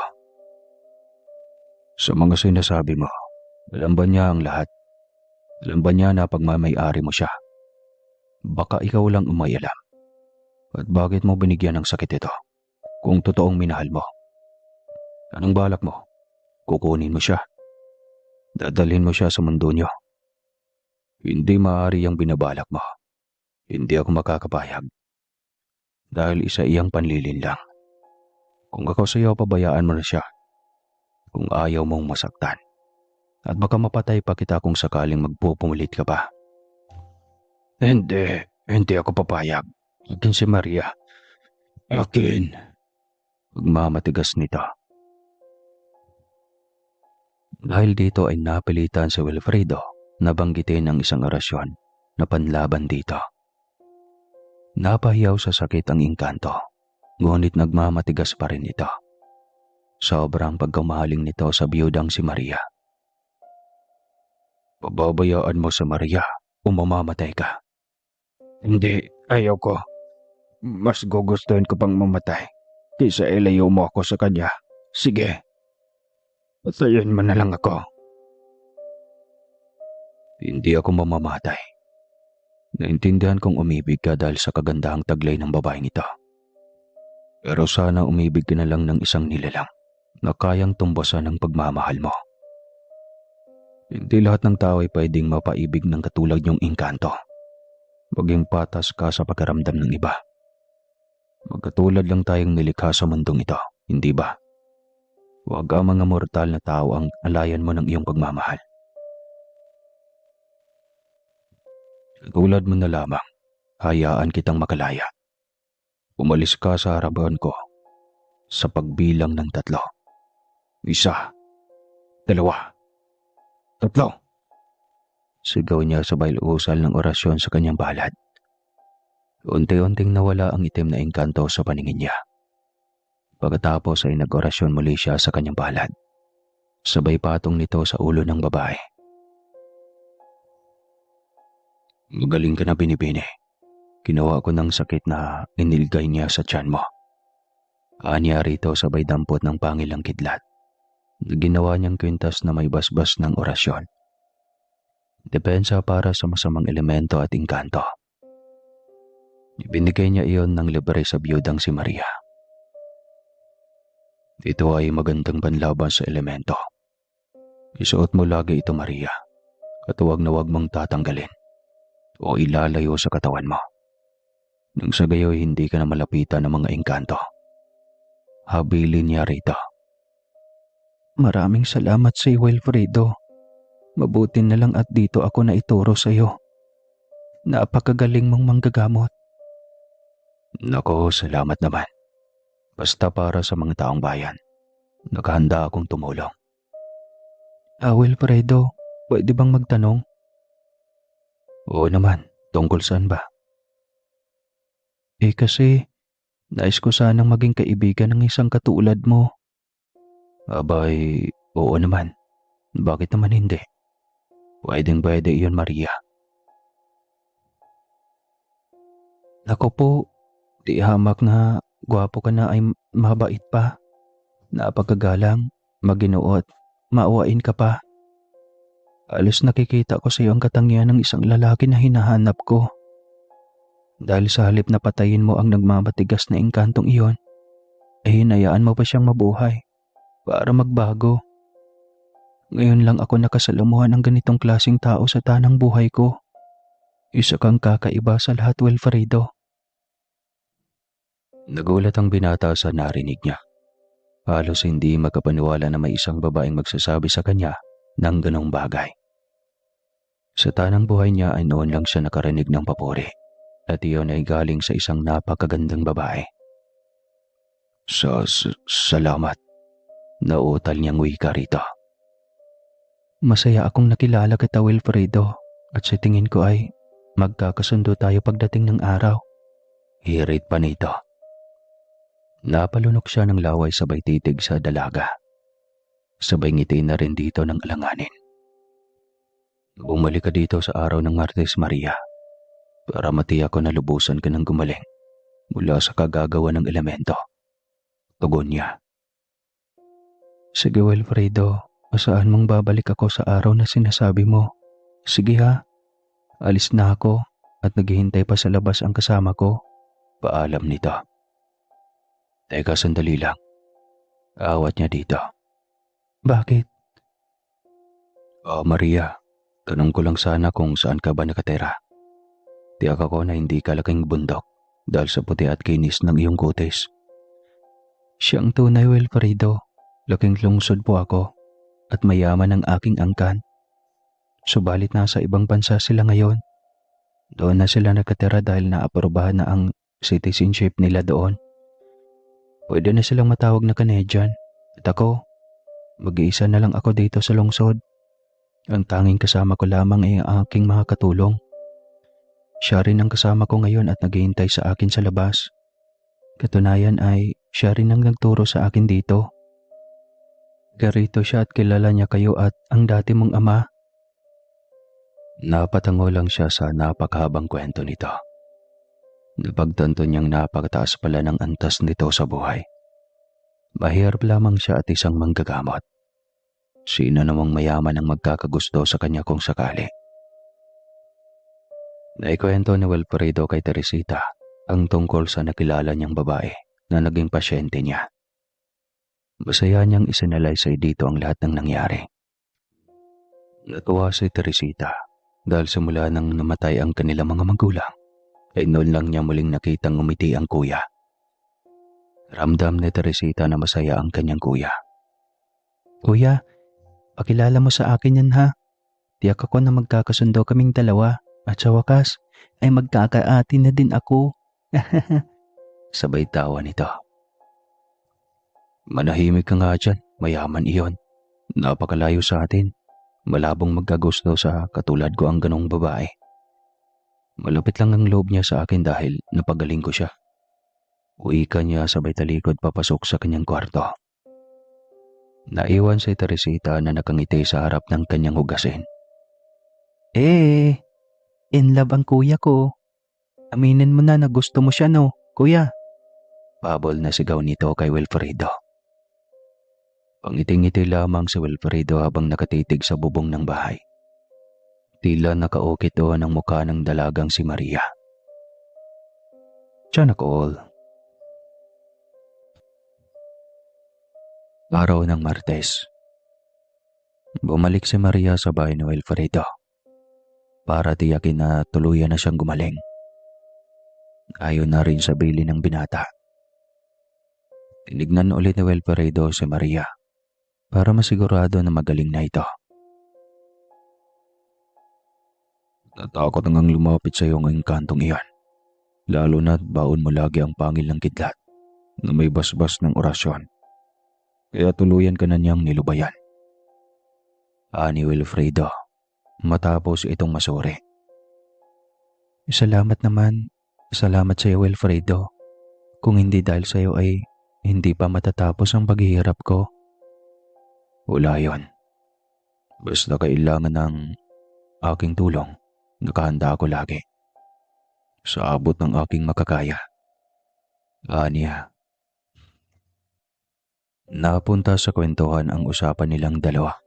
Speaker 1: Sa mga sinasabi mo, alam ba niya ang lahat? Alam ba niya na pagmamay-ari mo siya? Baka ikaw lang ang may alam. At bakit mo binigyan ng sakit ito? Kung totoong minahal mo. Anong balak mo? Kukunin mo siya. Dadalhin mo siya sa mundo niyo. Hindi maaari ang binabalak mo. Hindi ako makakapayag. Dahil isa iyang panlilin lang. Kung ako sa iyo, pabayaan mo na siya. Kung ayaw mong masaktan. At baka mapatay pa kita kung sakaling magpupumulit ka pa. Hindi ako papayag. Akin si Maria. Akin. Pagmamatigas nito. Dahil dito ay napilitan si Wilfredo na banggitin ang isang orasyon na panlaban dito. Napahiyaw sa sakit ang engkanto, ngunit nagmamatigas pa rin ito. Sobrang pagkamahaling nito sa biyudang si Maria. Pababayaan mo sa Maria o mamamatay ka. Hindi, ayaw ko. Mas gugustuhin ko pang mamatay kaysa ilayo mo ako sa kanya. Sige, patayin mo na lang ako. Hindi ako mamamatay. Naintindihan kong umibig ka dahil sa kagandahang taglay ng babaeng ito. Pero sana umibig ka na lang ng isang nilalang na kayang tumbasan ng pagmamahal mo. Hindi lahat ng tao ay pwedeng mapaibig ng katulad niyong engkanto. Maging patas ka sa pagkaramdam ng iba. Magkatulad lang tayong nilikha sa mundong ito, hindi ba? Huwag ang mga mortal na tao ang alayan mo ng iyong pagmamahal. Tulad mo na lamang, hayaan kitang makalaya. Umalis ka sa harapan ko sa pagbilang ng 3. 1, 2, 3. Sigaw niya sabay usal ng orasyon sa kanyang palad. Unti-unting nawala ang itim na engkanto sa paningin niya. Pagkatapos ay nag-orasyon muli siya sa kanyang palad. Sabay patong nito sa ulo ng babae. Magaling ka na, Binibini. Ginawa ko ng sakit na inilgay niya sa tiyan mo. Anya rito sabay dampot ng pangilang kidlat. Ginawa niyang kwintas na may basbas ng orasyon. Depensa para sa masamang elemento at engkanto. Ibinigay niya iyon ng libre sa biyudang si Maria. Ito ay magandang panlaban sa elemento. Isuot mo lagi ito, Maria, at huwag na huwag mong tatanggalin o ilalayo sa katawan mo. Nang sa gayoy hindi ka na malapitan ng mga engkanto. Habilin niya rito. Maraming salamat sa iyo, Wilfredo. Mabuti na lang at dito ako na ituro sa iyo. Napakagaling mong manggagamot. Nako, salamat naman. Basta para sa mga taong bayan. Nakahanda akong tumulong. Wilfredo, pwede bang magtanong? Oo naman, tungkol saan ba? Kasi, nais ko sanang maging kaibigan ng isang katulad mo. Abay, oo naman. Bakit naman hindi? Pwedeng pwede iyon, Maria. Nako po, di hamak na gwapo ka na ay mabait pa. Napagkagalang, maginoo at maawain ka pa. Alos nakikita ko sa iyo ang katangian ng isang lalaki na hinahanap ko. Dahil sa halip na patayin mo ang nagmamatigas na engkantong iyon, ay hinayaan mo pa siyang mabuhay para magbago. Ngayon lang ako nakasalamuhan ng ganitong klaseng tao sa tanang buhay ko. Isa kang kakaiba sa lahat, Wilfredo. Nagulat ang binata sa narinig niya. Halos hindi magkapaniwala na may isang babaeng magsasabi sa kanya ng ganong bagay. Sa tanang buhay niya ay noon lang siya nakarinig ng papuri at iyon ay galing sa isang napakagandang babae. Salamat. Nautal niyang wika rito. Masaya akong nakilala kita, Wilfredo, at sa tingin ko ay magkakasundo tayo pagdating ng araw. Hirit pa nito. Napalunok siya ng laway sabay titig sa dalaga. Sabay ngiti na rin dito ng alanganin. Bumalik ka dito sa araw ng Martes, Maria, para matiyak ko na lubusan ka ng gumaling mula sa kagagawa ng elemento. Tugon niya. Sige, Wilfredo, asaan mong babalik ako sa araw na sinasabi mo? Sige ha, alis na ako at naghihintay pa sa labas ang kasama ko. Paalam nito. Teka, sandali lang. Awat niya dito. Bakit? Maria, tanong ko lang sana kung saan ka ba nakatira. Tiyak ako na hindi ka laking bundok dahil sa puti at kinis ng iyong kutis. Siyang tunay, Wilfredo. Laking lungsod po ako at mayaman ang aking angkan. Subalit nasa ibang bansa sila ngayon. Doon na sila nakatira dahil naaprobahan na ang citizenship nila doon. Pwede na silang matawag na Canadian. At ako, mag-iisa na lang ako dito sa lungsod. Ang tanging kasama ko lamang ay ang aking mga katulong. Siya rin ang kasama ko ngayon at naghihintay sa akin sa labas. Katunayan ay siya rin ang nagturo sa akin dito. Garito siya at kilala niya kayo at ang dati mong ama. Napatango lang siya sa napakahabang kwento nito. Napagtanto niyang napakataas pala ng antas nito sa buhay. Mahirap lamang siya at isang manggagamot. Sino namang mayaman ang magkakagusto sa kanya kung sakali? Naikwento ni Wilfredo kay Teresita ang tungkol sa nakilala niyang babae na naging pasyente niya. Masaya niyang isinalaysay dito ang lahat ng nangyari. Natuwa si Teresita dahil simula nang namatay ang kanilang mga magulang, ay noon lang niya muling nakitang umiti ang kuya. Ramdam ni Teresita na masaya ang kanyang kuya. Kuya, pakilala mo sa akin yan ha. Tiyak ako na magkakasundo kaming dalawa at sa wakas ay magkakaati na din ako. Sabay tawa nito. Manahimik ka nga dyan, mayaman iyon. Napakalayo sa atin. Malabong magkagusto sa katulad ko ang ganong babae. Malapit lang ang loob niya sa akin dahil napagaling ko siya. Uwi ka niya sabay talikod papasok sa kanyang kwarto. Naiwan si Teresita na nakangiti sa harap ng kanyang hugasin. In love ang kuya ko. Aminin mo na gusto mo siya no, kuya? Pabol na sigaw nito kay Wilfredo. Pangiting-ngiti lamang si Wilfredo habang nakatitig sa bubong ng bahay. Tila nakaukit doon ang mukha ng dalagang si Maria. Tiyan all. Araw ng Martes. Bumalik si Maria sa bahay ni Wilfredo para tiyakin na tuluyan na siyang gumaling. Ayon na rin sa bili ng binata. Tinignan ulit ni Wilfredo si Maria para masigurado na magaling na ito. Natakot ngang lumapit sa iyo ang engkantong iyan, lalo na't baon mo lagi ang pangil ng kidlat.
Speaker 2: na may basbas ng orasyon. Kaya tuluyan ka na niyang nilubayan.
Speaker 1: Ani Wilfredo matapos itong masuri. Salamat naman. Salamat sa iyo, Wilfredo. Kung hindi dahil sa iyo ay hindi pa matatapos ang paghihirap ko.
Speaker 2: Wala yon. Basta kailangan ng aking tulong, nakahanda ako lagi. Sa abot ng aking makakaya. Aniya.
Speaker 1: Napunta sa kwentuhan ang usapan nilang dalawa.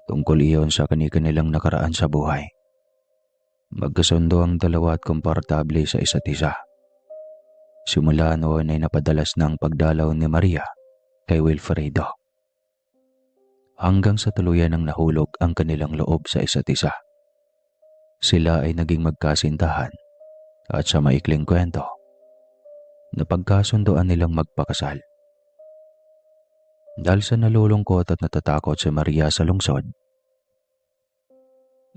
Speaker 1: Tungkol iyon sa kanilang nakaraan sa buhay. Magkasundo ang dalawa at komportable sa isa't isa. Simula noon ay napadalas ng pagdalaw ni Maria kay Wilfredo. Hanggang sa tuluyan ng nahulog ang kanilang loob sa isa't isa. Sila ay naging magkasintahan at sa maikling kwento, napagkasundoan nilang magpakasal. Dahil sa nalulungkot at natatakot si Maria sa lungsod,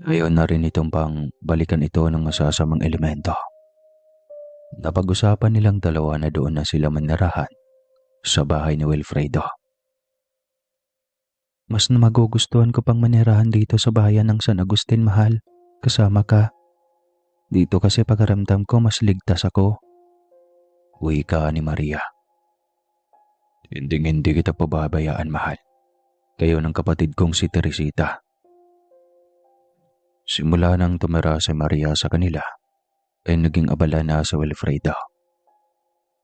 Speaker 1: ayaw na rin itong pang balikan ito ng masasamang elemento. Napag-usapan nilang dalawa na doon na sila manirahan sa bahay ni Wilfredo. Mas magugustuhan ko pang manirahan dito sa bayan ng San Agustin, mahal. Kasama ka. Dito kasi pagaramdam ko mas ligtas ako. Wika ni Maria.
Speaker 2: Hindi kita pababayaan, mahal. Kayo ng kapatid kong si Teresita. Simula nang tumira si Maria sa kanila, ay naging abala na si Wilfredo.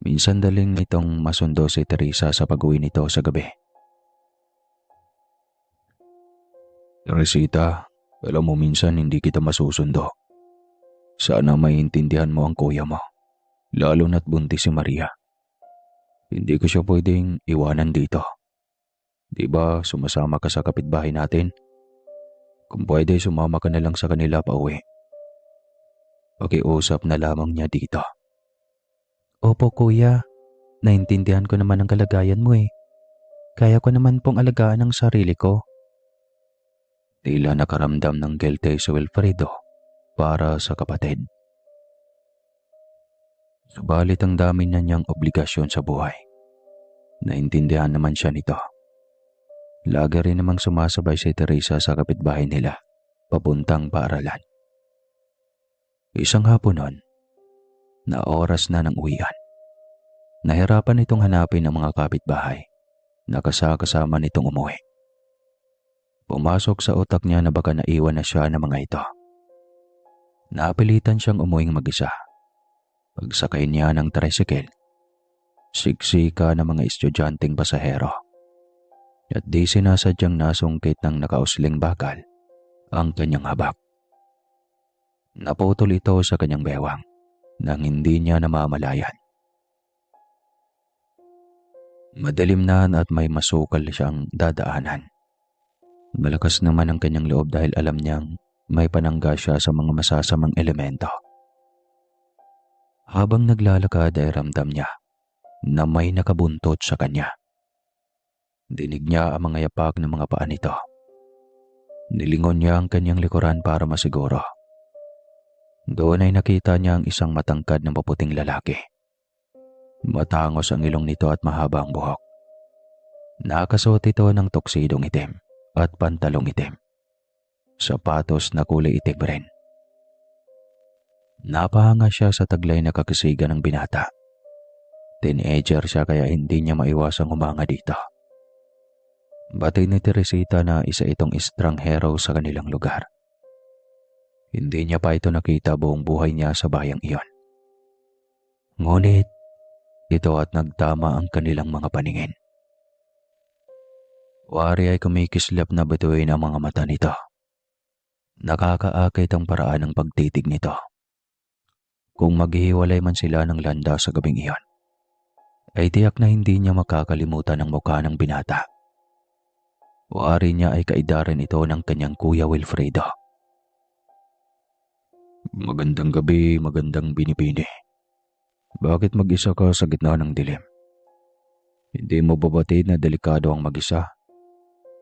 Speaker 2: Minsan daling itong masundo si Teresa sa pag-uwi nito sa gabi. Teresita, alam mo minsan hindi kita masusundo. Sana maintindihan mo ang kuya mo, lalo na't buntis si Maria. Hindi ko siya pwedeng iwanan dito. Di ba sumasama ka sa kapitbahay natin? Kung pwede, sumama ka na lang sa kanila pa uwi. Pakiusap na lamang niya dito.
Speaker 1: Opo kuya, naintindihan ko naman ang kalagayan mo eh. Kaya ko naman pong alagaan ang sarili ko.
Speaker 2: Tila nakaramdam ng guilty si Wilfredo para sa kapatid. Subalit ang dami na niyang obligasyon sa buhay. Naintindihan naman siya nito. Lagi rin namang sumasabay si Teresa sa kapitbahay nila, papuntang paaralan. Isang hapon nun, na oras na ng uwian. Nahirapan itong hanapin ang mga kapitbahay na kasama nitong umuwi. Pumasok sa utak niya na baka naiwan na siya ng mga ito. Napilitan siyang umuwing mag-isa. Pagsakay niya ng tricycle, siksika ng mga estudyanteng pasahero. At di sinasadyang nasungkit ng nakausling bakal ang kanyang habak. Naputol ito sa kanyang bewang nang hindi niya namamalayan. Madilim na at may masukal siyang dadaanan. Malakas naman ang kanyang loob dahil alam niyang may panangga siya sa mga masasamang elemento. Habang naglalakad ay ramdam niya na may nakabuntot sa kanya. Dinig niya ang mga yapak ng mga paa nito. Nilingon niya ang kanyang likuran para masiguro. Doon ay nakita niya ang isang matangkad na maputing lalaki. Matangos ang ilong nito at mahaba ang buhok. Nakasuot ito ng tuksidong itim at pantalong itim. Sapatos na kulay itim rin. Napahanga siya sa taglay na kakasiga ng binata. Teenager siya kaya hindi niya maiwasang humanga dito. Batid ni Teresita na isa itong estranghero sa kanilang lugar. Hindi niya pa ito nakita buong buhay niya sa bayang iyon. Ngunit, ito at nagtama ang kanilang mga paningin. Wari ay kumikislap na bituin ang mga mata nito. Nakakaakit ang paraan ng pagtitig nito. Kung maghihiwalay man sila ng landa sa gabing iyon, ay tiyak na hindi niya makakalimutan ang mukha ng binata. Wari niya ay kaidaran ito ng kanyang kuya Wilfredo. Magandang gabi, magandang binibini. Bakit mag-isa ka sa gitna ng dilim? Hindi mo ba batid na delikado ang mag-isa?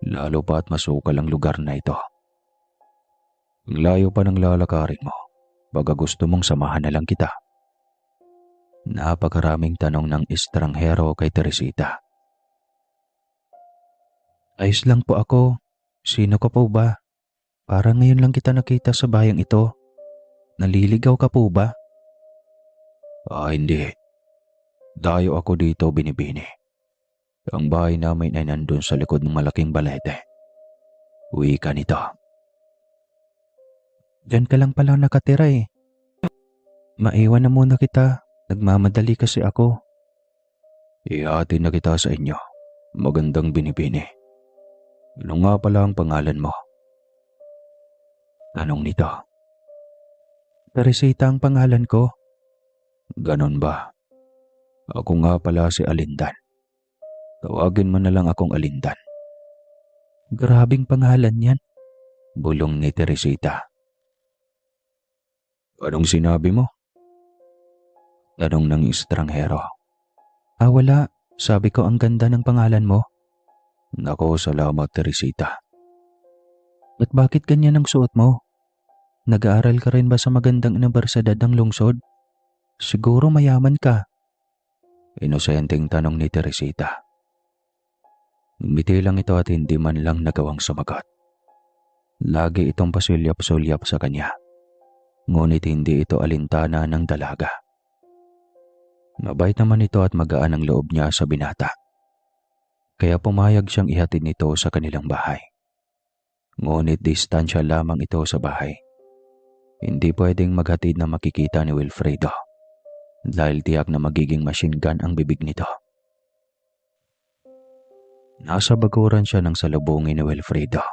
Speaker 2: Lalo pa at masukal ang lugar na ito. Ang layo pa ng lalakarin mo. Baga gusto mong samahan na lang kita.
Speaker 1: Napakaraming tanong ng estranghero kay Teresita. Ayos lang po ako. Sino ka po ba? Parang ngayon lang kita nakita sa bayang ito. Naliligaw ka po ba? Hindi. Dayo ako dito, Binibini. Ang bahay namin ay nandun sa likod ng malaking balete. Uwi ka nito. Diyan ka lang pala nakatira eh. Maiwan na muna kita. Nagmamadali kasi ako. Ihahatid na kita sa inyo. Magandang Binibini. Ano nga pala ang pangalan mo? Tanong nito. Teresita ang pangalan ko. Ganon ba? Ako nga pala si Alindan. Tawagin mo na lang akong Alindan. Grabing pangalan yan. Bulong ni Teresita. Anong sinabi mo? Tanong ng estranghero. Wala. Sabi ko ang ganda ng pangalan mo. Nako, salamat Teresita. At bakit ganyan ang suot mo? Nag-aaral ka rin ba sa magandang universidad ng lungsod? Siguro mayaman ka. Inosenteng tanong ni Teresita. Ngumiti lang ito at hindi man lang nagawang sumagot. Lagi itong pasulyap-sulyap sa kanya. Ngunit hindi ito alintana ng dalaga. Mabait naman ito at magaan ang loob niya sa binata. Kaya pumayag siyang ihatid nito sa kanilang bahay. Ngunit distansya lamang ito sa bahay. Hindi pwedeng maghatid na makikita ni Wilfredo dahil tiyak na magiging machine gun ang bibig nito. Nasa bakuran siya ng salubungin ni Wilfredo.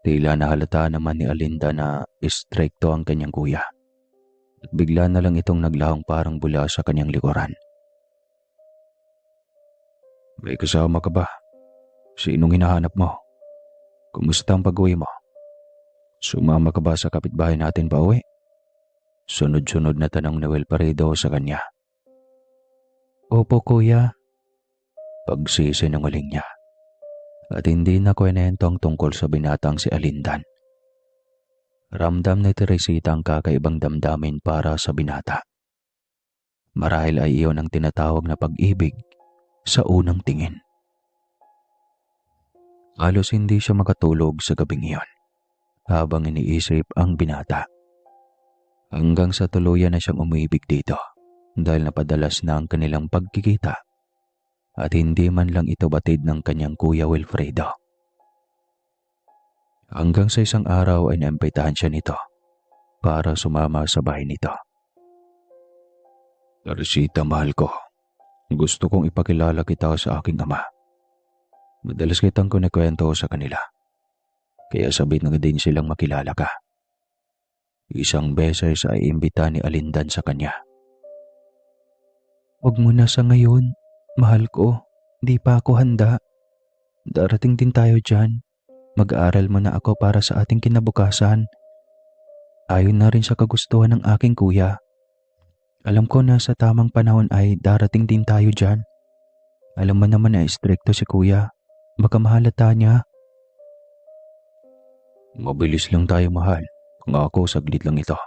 Speaker 1: Tila nahalata naman ni Alinda na istrikto ang kanyang kuya. At bigla na lang itong naglahong parang bula sa kanyang likuran. May kasama ka ba? Sinong hinahanap mo? Kumusta ang pag-uwi mo? Sumama ka ba sa kapitbahay natin pa uwi? Sunod-sunod na tanong ni Wilfredo sa kanya. Opo kuya. Pagsisinungaling niya. At hindi na kwento ang tungkol sa binatang si Alindan. Ramdam ni Teresita ang kakaibang damdamin para sa binata. Marahil ay iyon ang tinatawag na pag-ibig sa unang tingin. Halos hindi siya makatulog sa gabing iyon habang iniisip ang binata. Hanggang sa tuluyan na siyang umibig dito dahil napadalas na ang kanilang pagkikita at hindi man lang ito batid ng kanyang kuya Wilfredo. Hanggang sa isang araw ay naimbitahan siya nito para sumama sa bahay nito. Teresita, mahal ko. Gusto kong ipakilala kita sa aking ama. Madalas kitang kunikwento sa kanila. Kaya sabit na din silang makilala ka. Isang beses ay imbita ni Alindan sa kanya. Huwag mo na sa ngayon, mahal ko. Di pa ako handa. Darating din tayo dyan. Mag-aaral mo na ako para sa ating kinabukasan. Ayon na rin sa kagustuhan ng aking kuya. Alam ko na sa tamang panahon ay darating din tayo dyan. Alam mo naman na istrikto si kuya. Baka mahalata niya. Mabilis lang tayo, mahal. Kung ako, saglit lang ito.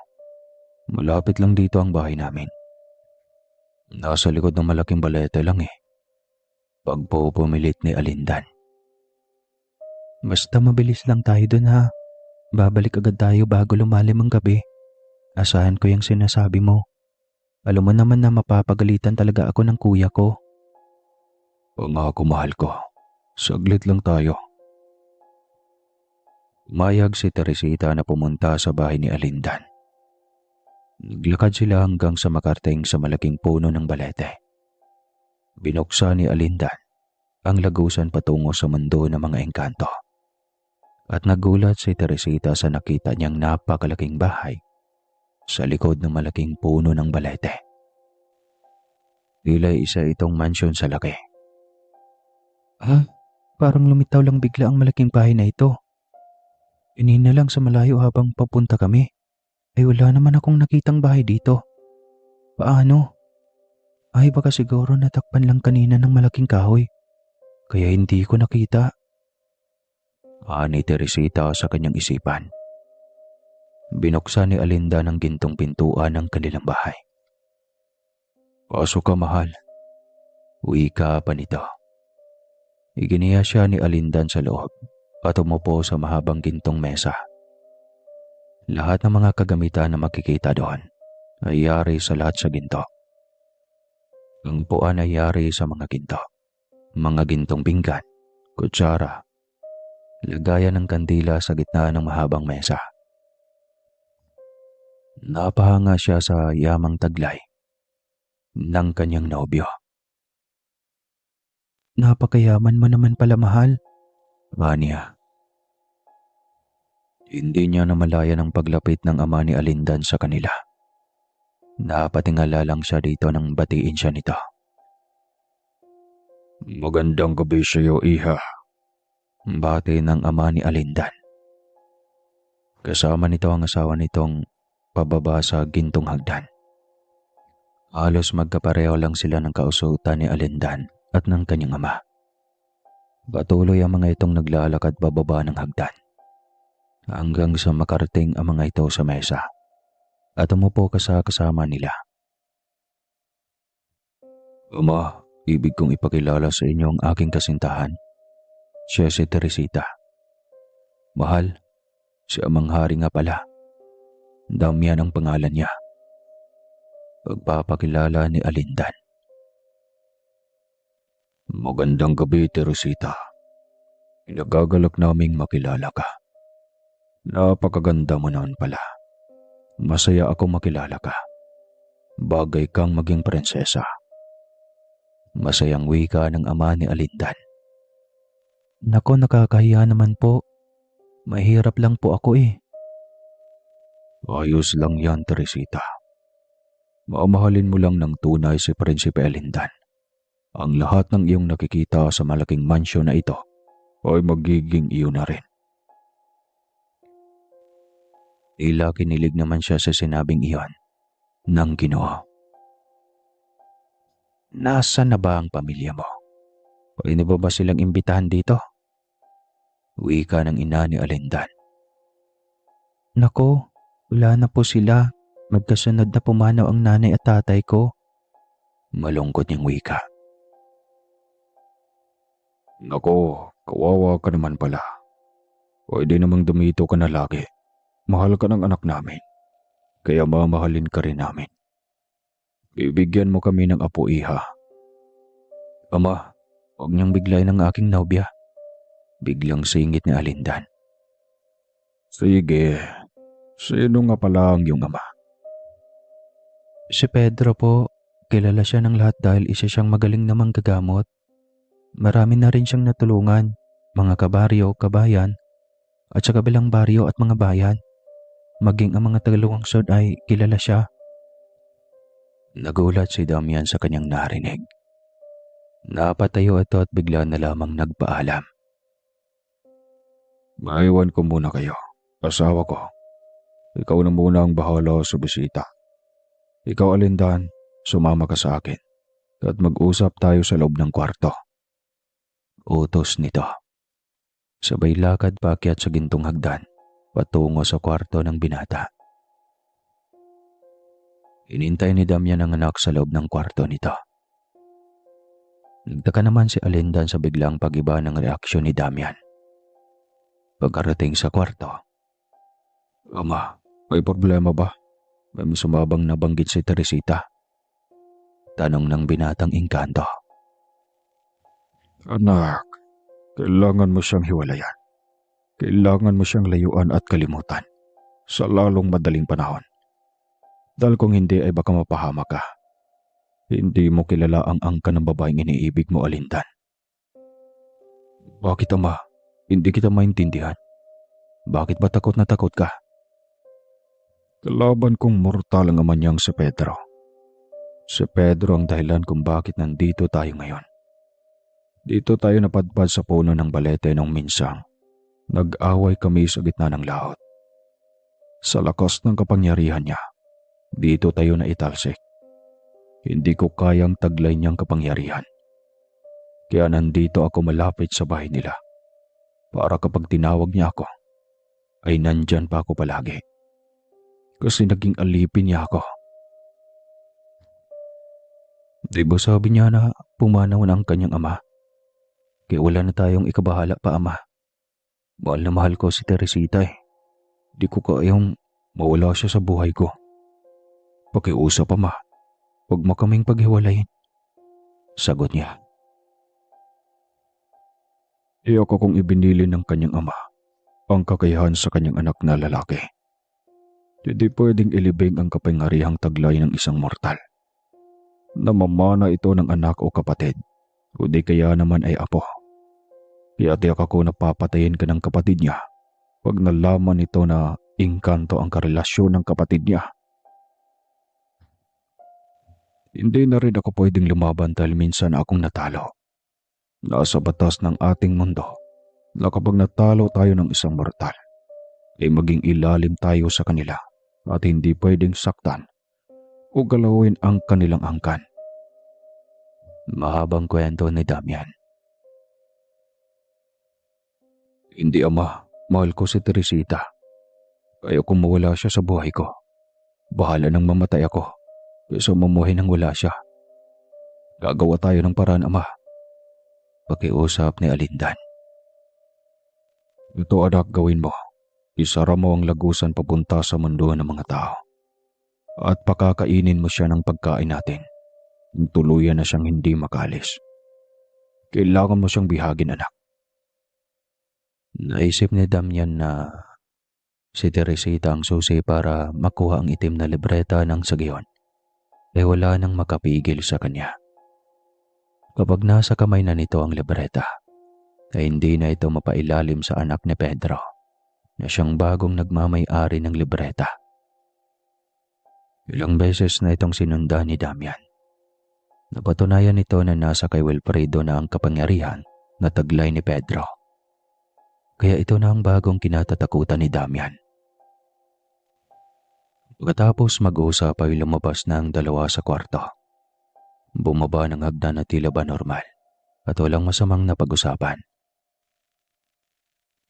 Speaker 1: Malapit lang dito ang bahay namin. Nasa likod ng malaking balete lang eh. Pagpupumilit ni Alindan. Basta mabilis lang tayo dun ha. Babalik agad tayo bago lumalim ang gabi. Asahan ko yung sinasabi mo. Alam mo naman na mapapagalitan talaga ako ng kuya ko. Pangako, mahal ko. Saglit lang tayo. Mayag si Teresita na pumunta sa bahay ni Alindan. Naglakad sila hanggang sa makarating sa malaking puno ng balete. Binuksan ni Alindan ang lagusan patungo sa mundo ng mga engkanto. At nagulat si Teresita sa nakita niyang napakalaking bahay sa likod ng malaking puno ng balete. Tila isa itong mansyon sa laki. Parang lumitaw lang bigla ang malaking bahay na ito. Inina lang sa malayo habang papunta kami. Ay wala naman akong nakitang bahay dito. Paano? Ay baka siguro natakpan lang kanina ng malaking kahoy. Kaya hindi ko nakita. Ani Teresita sa kanyang isipan. Binuksan ni Alinda ng gintong pintuan ng kanilang bahay. Pasok ka, mahal. Wika pa nito. Iginiya siya ni Alindan sa loob at umupo sa mahabang gintong mesa. Lahat ng mga kagamitan na makikita doon ay yari sa lahat sa ginto. Ang puan ay yari sa mga ginto. Mga gintong pinggan, kutsara, lagayan ng kandila sa gitna ng mahabang mesa. Napahanga siya sa yamang taglay ng kanyang nobyo. Napakayaman mo naman pala, mahal. Vanya. Hindi niya namalayan ang paglapit ng ama ni Alindan sa kanila. Napatingala lang siya dito nang batiin siya nito.
Speaker 2: Magandang gabi sa iyo, Iha.
Speaker 1: Bati ng ama ni Alindan. Kasama nito ang asawa nitong pababa sa gintong hagdan. Halos magkapareho lang sila ng kausutan ni Alindan at ng kanyang ama. Patuloy ang mga itong naglalakad bababa ng hagdan hanggang sa makarating ang mga ito sa mesa at umupo kasama nila.
Speaker 2: Ama, ibig kong ipakilala sa inyo ang aking kasintahan. Siya si Teresita.
Speaker 1: Mahal, si Amang Hari nga pala. Damian ang pangalan niya. Pagpapakilala ni Alindan.
Speaker 2: Magandang gabi, Teresita. Nagagalak naming makilala ka. Napakaganda mo naman pala. Masaya ako makilala ka. Bagay kang maging prinsesa.
Speaker 1: Masayang wika ng ama ni Alindan. Nako, nakakahiya naman po. Mahirap lang po ako eh.
Speaker 2: Ayos lang yan, Teresita. Mamahalin mo lang ng tunay si Prinsipe Alindan. Ang lahat ng iyong nakikita sa malaking mansyon na ito ay magiging iyo na rin.
Speaker 1: Tila kinilig naman siya sa sinabing iyon ng Ginoo. Nasaan na ba ang pamilya mo? Pwede ba silang imbitahan dito? Wika ng ina ni Alindan. Nako, wala na po sila. Magkasunod na pumanaw ang nanay at tatay ko. Malungkot niyang wika.
Speaker 2: Nako, kawawa ka naman pala. Pwede namang dumito ka na lagi. Mahal ka ng anak namin. Kaya mamahalin ka rin namin. Bibigyan mo kami ng apo, Iha.
Speaker 1: Ama, huwag niyang biglayin ang aking nobya. Biglang singit ni Alindan.
Speaker 2: Sige, sino nga pala ang iyong ama?
Speaker 1: Si Pedro po. Kilala siya ng lahat dahil isa siyang magaling na manggagamot. Marami na rin siyang natulungan, mga kabaryo, kabayan, at sa kabilang baryo at mga bayan. Maging ang mga tagalungsod ay kilala siya. Nagulat si Damian sa kanyang narinig. Napatayo ito at bigla na lamang nagpaalam.
Speaker 2: Maiwan ko muna kayo. Asawa ko. Ikaw na muna ang bahala sa bisita. Ikaw, Alindan, sumama ka sa akin at mag-usap tayo sa loob ng kwarto.
Speaker 1: Utos nito. Sabay lakad paakyat sa gintong hagdan patungo sa kwarto ng binata. Inintay ni Damian ang anak sa loob ng kwarto nito. Nagtaka naman si Alindan sa biglang pag-iba ng reaksyon ni Damian. Pagkarating sa kwarto.
Speaker 2: Ama, may problema ba? May sumabang nabanggit si Teresita.
Speaker 1: Tanong ng binatang engkanto.
Speaker 2: Anak, kailangan mo siyang hiwalayan. Kailangan mo siyang layuan at kalimutan sa lalong madaling panahon. Dahil kung hindi ay baka mapahamak ka. Hindi mo kilala ang angka ng babaeng iniibig mo, Alindan. Bakit, Ama? Hindi kita maintindihan. Bakit ba takot na takot ka? Kalaban kong mortal ang ama niyang si Pedro. Si Pedro ang dahilan kung bakit nandito tayo ngayon. Dito tayo napadpad sa puno ng balete nung minsang nag-away kami sa gitna ng laot. Sa lakas ng kapangyarihan niya, dito tayo na italsik. Hindi ko kayang taglay niyang kapangyarihan. Kaya nandito ako malapit sa bahay nila para kapag tinawag niya ako, ay nandyan pa ako palagi. Kasi naging alipin niya ako.
Speaker 1: Di ba sabi niya na pumanaw na ang kanyang ama? Kaya wala na tayong ikabahala pa, ama. Mahal na mahal ko si Teresita eh. Di ko kayang mawala siya sa buhay ko. Pakiusap, ama. Huwag mo kaming paghiwalayin. Sagot niya.
Speaker 2: Iyak akong ibinili ng kanyang ama ang kakayahan sa kanyang anak na lalaki. Hindi pwedeng ilibing ang kapangyarihang taglay ng isang mortal. Namamana ito ng anak o kapatid, o di kaya naman ay apo. Kaya tiyak ako na papatayin ka ng kapatid niya pag nalaman nito na engkanto ang karelasyon ng kapatid niya. Hindi na rin ako pwedeng lumaban dahil minsan akong natalo. Nasa batas ng ating mundo na kapag natalo tayo ng isang mortal, ay maging ilalim tayo sa kanila at hindi pwedeng saktan o galawin ang kanilang angkan.
Speaker 1: Mahabang kwento ni Damian.
Speaker 2: Hindi, ama, mahal ko si Teresita. Ayokong mawala siya sa buhay ko. Bahala nang mamatay ako kaysa mamuhay nang wala siya. Gagawa tayo ng paraan, ama.
Speaker 1: Pakiusap ni Alindan.
Speaker 2: Ito, anak, gawin mo. Isara mo ang lagusan papunta sa mundo ng mga tao. At pakakainin mo siya ng pagkain natin. Tuluyan na siyang hindi makalis. Kailangan mo siyang bihagin, anak.
Speaker 1: Naisip ni Damian na si Teresita ang susi para makuha ang itim na libreta ng Sagiyon. Wala nang makapigil sa kanya. Kapag nasa kamay na nito ang libreta, ay hindi na ito mapailalim sa anak ni Pedro na siyang bagong nagmamay-ari ng libreta. Ilang beses na itong sinunda ni Damian. Napatunayan nito na nasa kay Wilfredo na ang kapangyarihan na taglay ni Pedro. Kaya ito na ang bagong kinatatakutan ni Damian. Pagkatapos mag-uusap ay lumabas na ang dalawa sa kwarto. Bumaba ng hagdan na tila ba normal at walang masamang napag-usapan.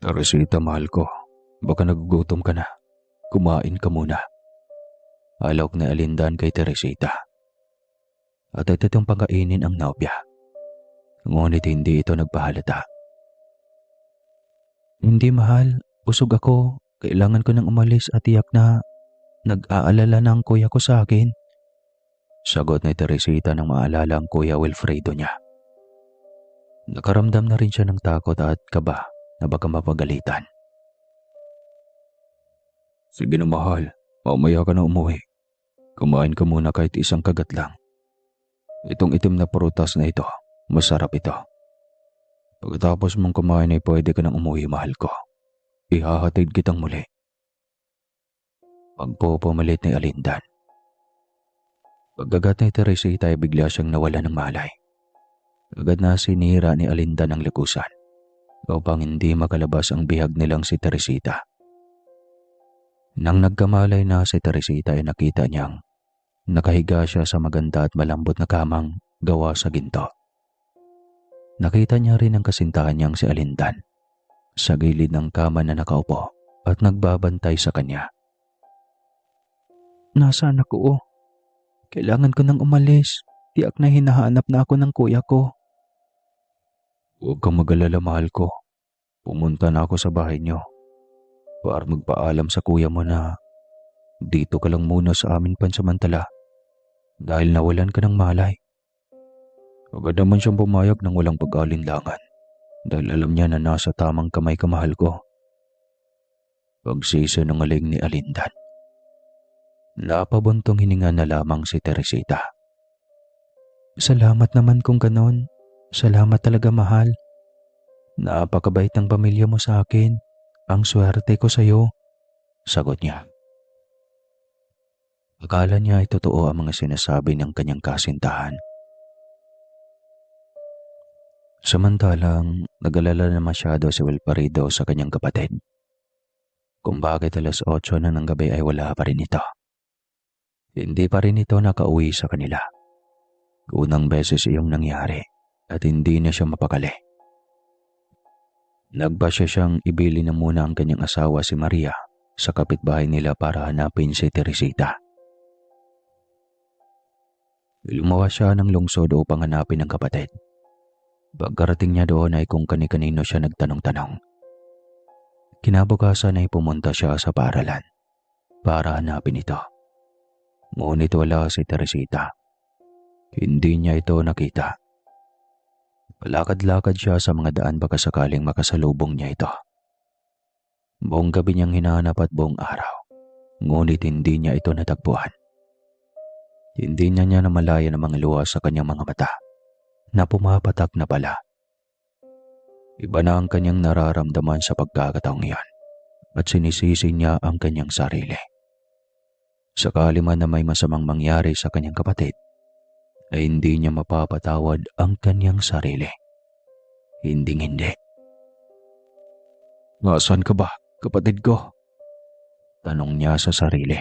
Speaker 2: Teresita, mahal ko. Baka nagugutom ka na. Kumain ka muna.
Speaker 1: Alok na Alindan kay Teresita. At ito itong pagkainin ang nobya. Ngunit hindi ito nagpahalata. Hindi, mahal. Busog ako. Kailangan ko nang umalis at tiyak na nag-aalala na ang kuya ko sa akin. Sagot ni Teresita nang maalala ang kuya Wilfredo niya. Nakaramdam na rin siya ng takot at kaba na baka mapagalitan.
Speaker 2: Sige na, mahal. Mamaya ka na umuwi. Kumain ka muna kahit isang kagat lang. Itong itim na prutas na ito, masarap ito. Pagkatapos mong kumain ay pwede ka nang umuwi, mahal ko. Ihahatid kitang muli.
Speaker 1: Pagpupumalit ni Alindan. Pagkagat ni Teresita ay bigla siyang nawala ng malay. Agad na sinira ni Alindan ang lukusan upang hindi makalabas ang bihag nilang si Teresita. Nang nagkamalay na si Teresita ay nakita niyang nakahiga siya sa maganda at malambot na kamang gawa sa ginto. Nakita niya rin ang kasintahan niyang si Alindan sa gilid ng kama na nakaupo at nagbabantay sa kanya. Nasaan ako? Kailangan ko nang umalis. Tiyak na hinahanap na ako ng kuya ko.
Speaker 2: Huwag kang mag-alala, mahal ko. Pumunta na ako sa bahay niyo para magpaalam sa kuya mo na dito ka lang muna sa amin pansamantala dahil nawalan ka ng malay. Agad naman siyang pumayag ng walang pag-alinlangan dahil alam niya na nasa tamang kamay ka, mahal ko.
Speaker 1: Pagsisinungaling ni Alindan. Napabuntong hininga na lamang si Teresita. Salamat naman kung ganon. Salamat talaga, mahal. Napakabait ng pamilya mo sa akin. Ang swerte ko sa'yo. Sagot niya. Akala niya ay totoo ang mga sinasabi ng kanyang kasintahan. Samantalang nag-alala na masyado si Wilfredo sa kanyang kapatid. Kung bakit alas 8 na ng gabi ay wala pa rin ito. Hindi pa rin ito nakauwi sa kanila. Unang beses iyong nangyari at hindi na siya mapakali. Nagpasya siyang ibili na muna ang kanyang asawa si Maria sa kapitbahay nila para hanapin si Teresita. Lumawas siya ng lungsod upang hanapin ang kapatid. Pagkarating niya doon ay kung kani-kanino siya nagtanong-tanong. Kinabukasan ay pumunta siya sa paaralan para hanapin ito. Ngunit wala si Teresita. Hindi niya ito nakita. Palakad-lakad siya sa mga daan baka sakaling makasalubong niya ito. Buong gabi niyang hinahanap at buong araw. Ngunit hindi niya ito natagpuan. Hindi niya namalaya ng mga luha sa kanyang mga mata na pumapatak na pala. Iba na ang kanyang nararamdaman sa pagkakataong iyon at sinisisi niya ang kanyang sarili. Sakali man na may masamang mangyari sa kanyang kapatid, ay hindi niya mapapatawad ang kanyang sarili. Hinding-hindi.
Speaker 2: Nasaan ka ba, kapatid ko?
Speaker 1: Tanong niya sa sarili.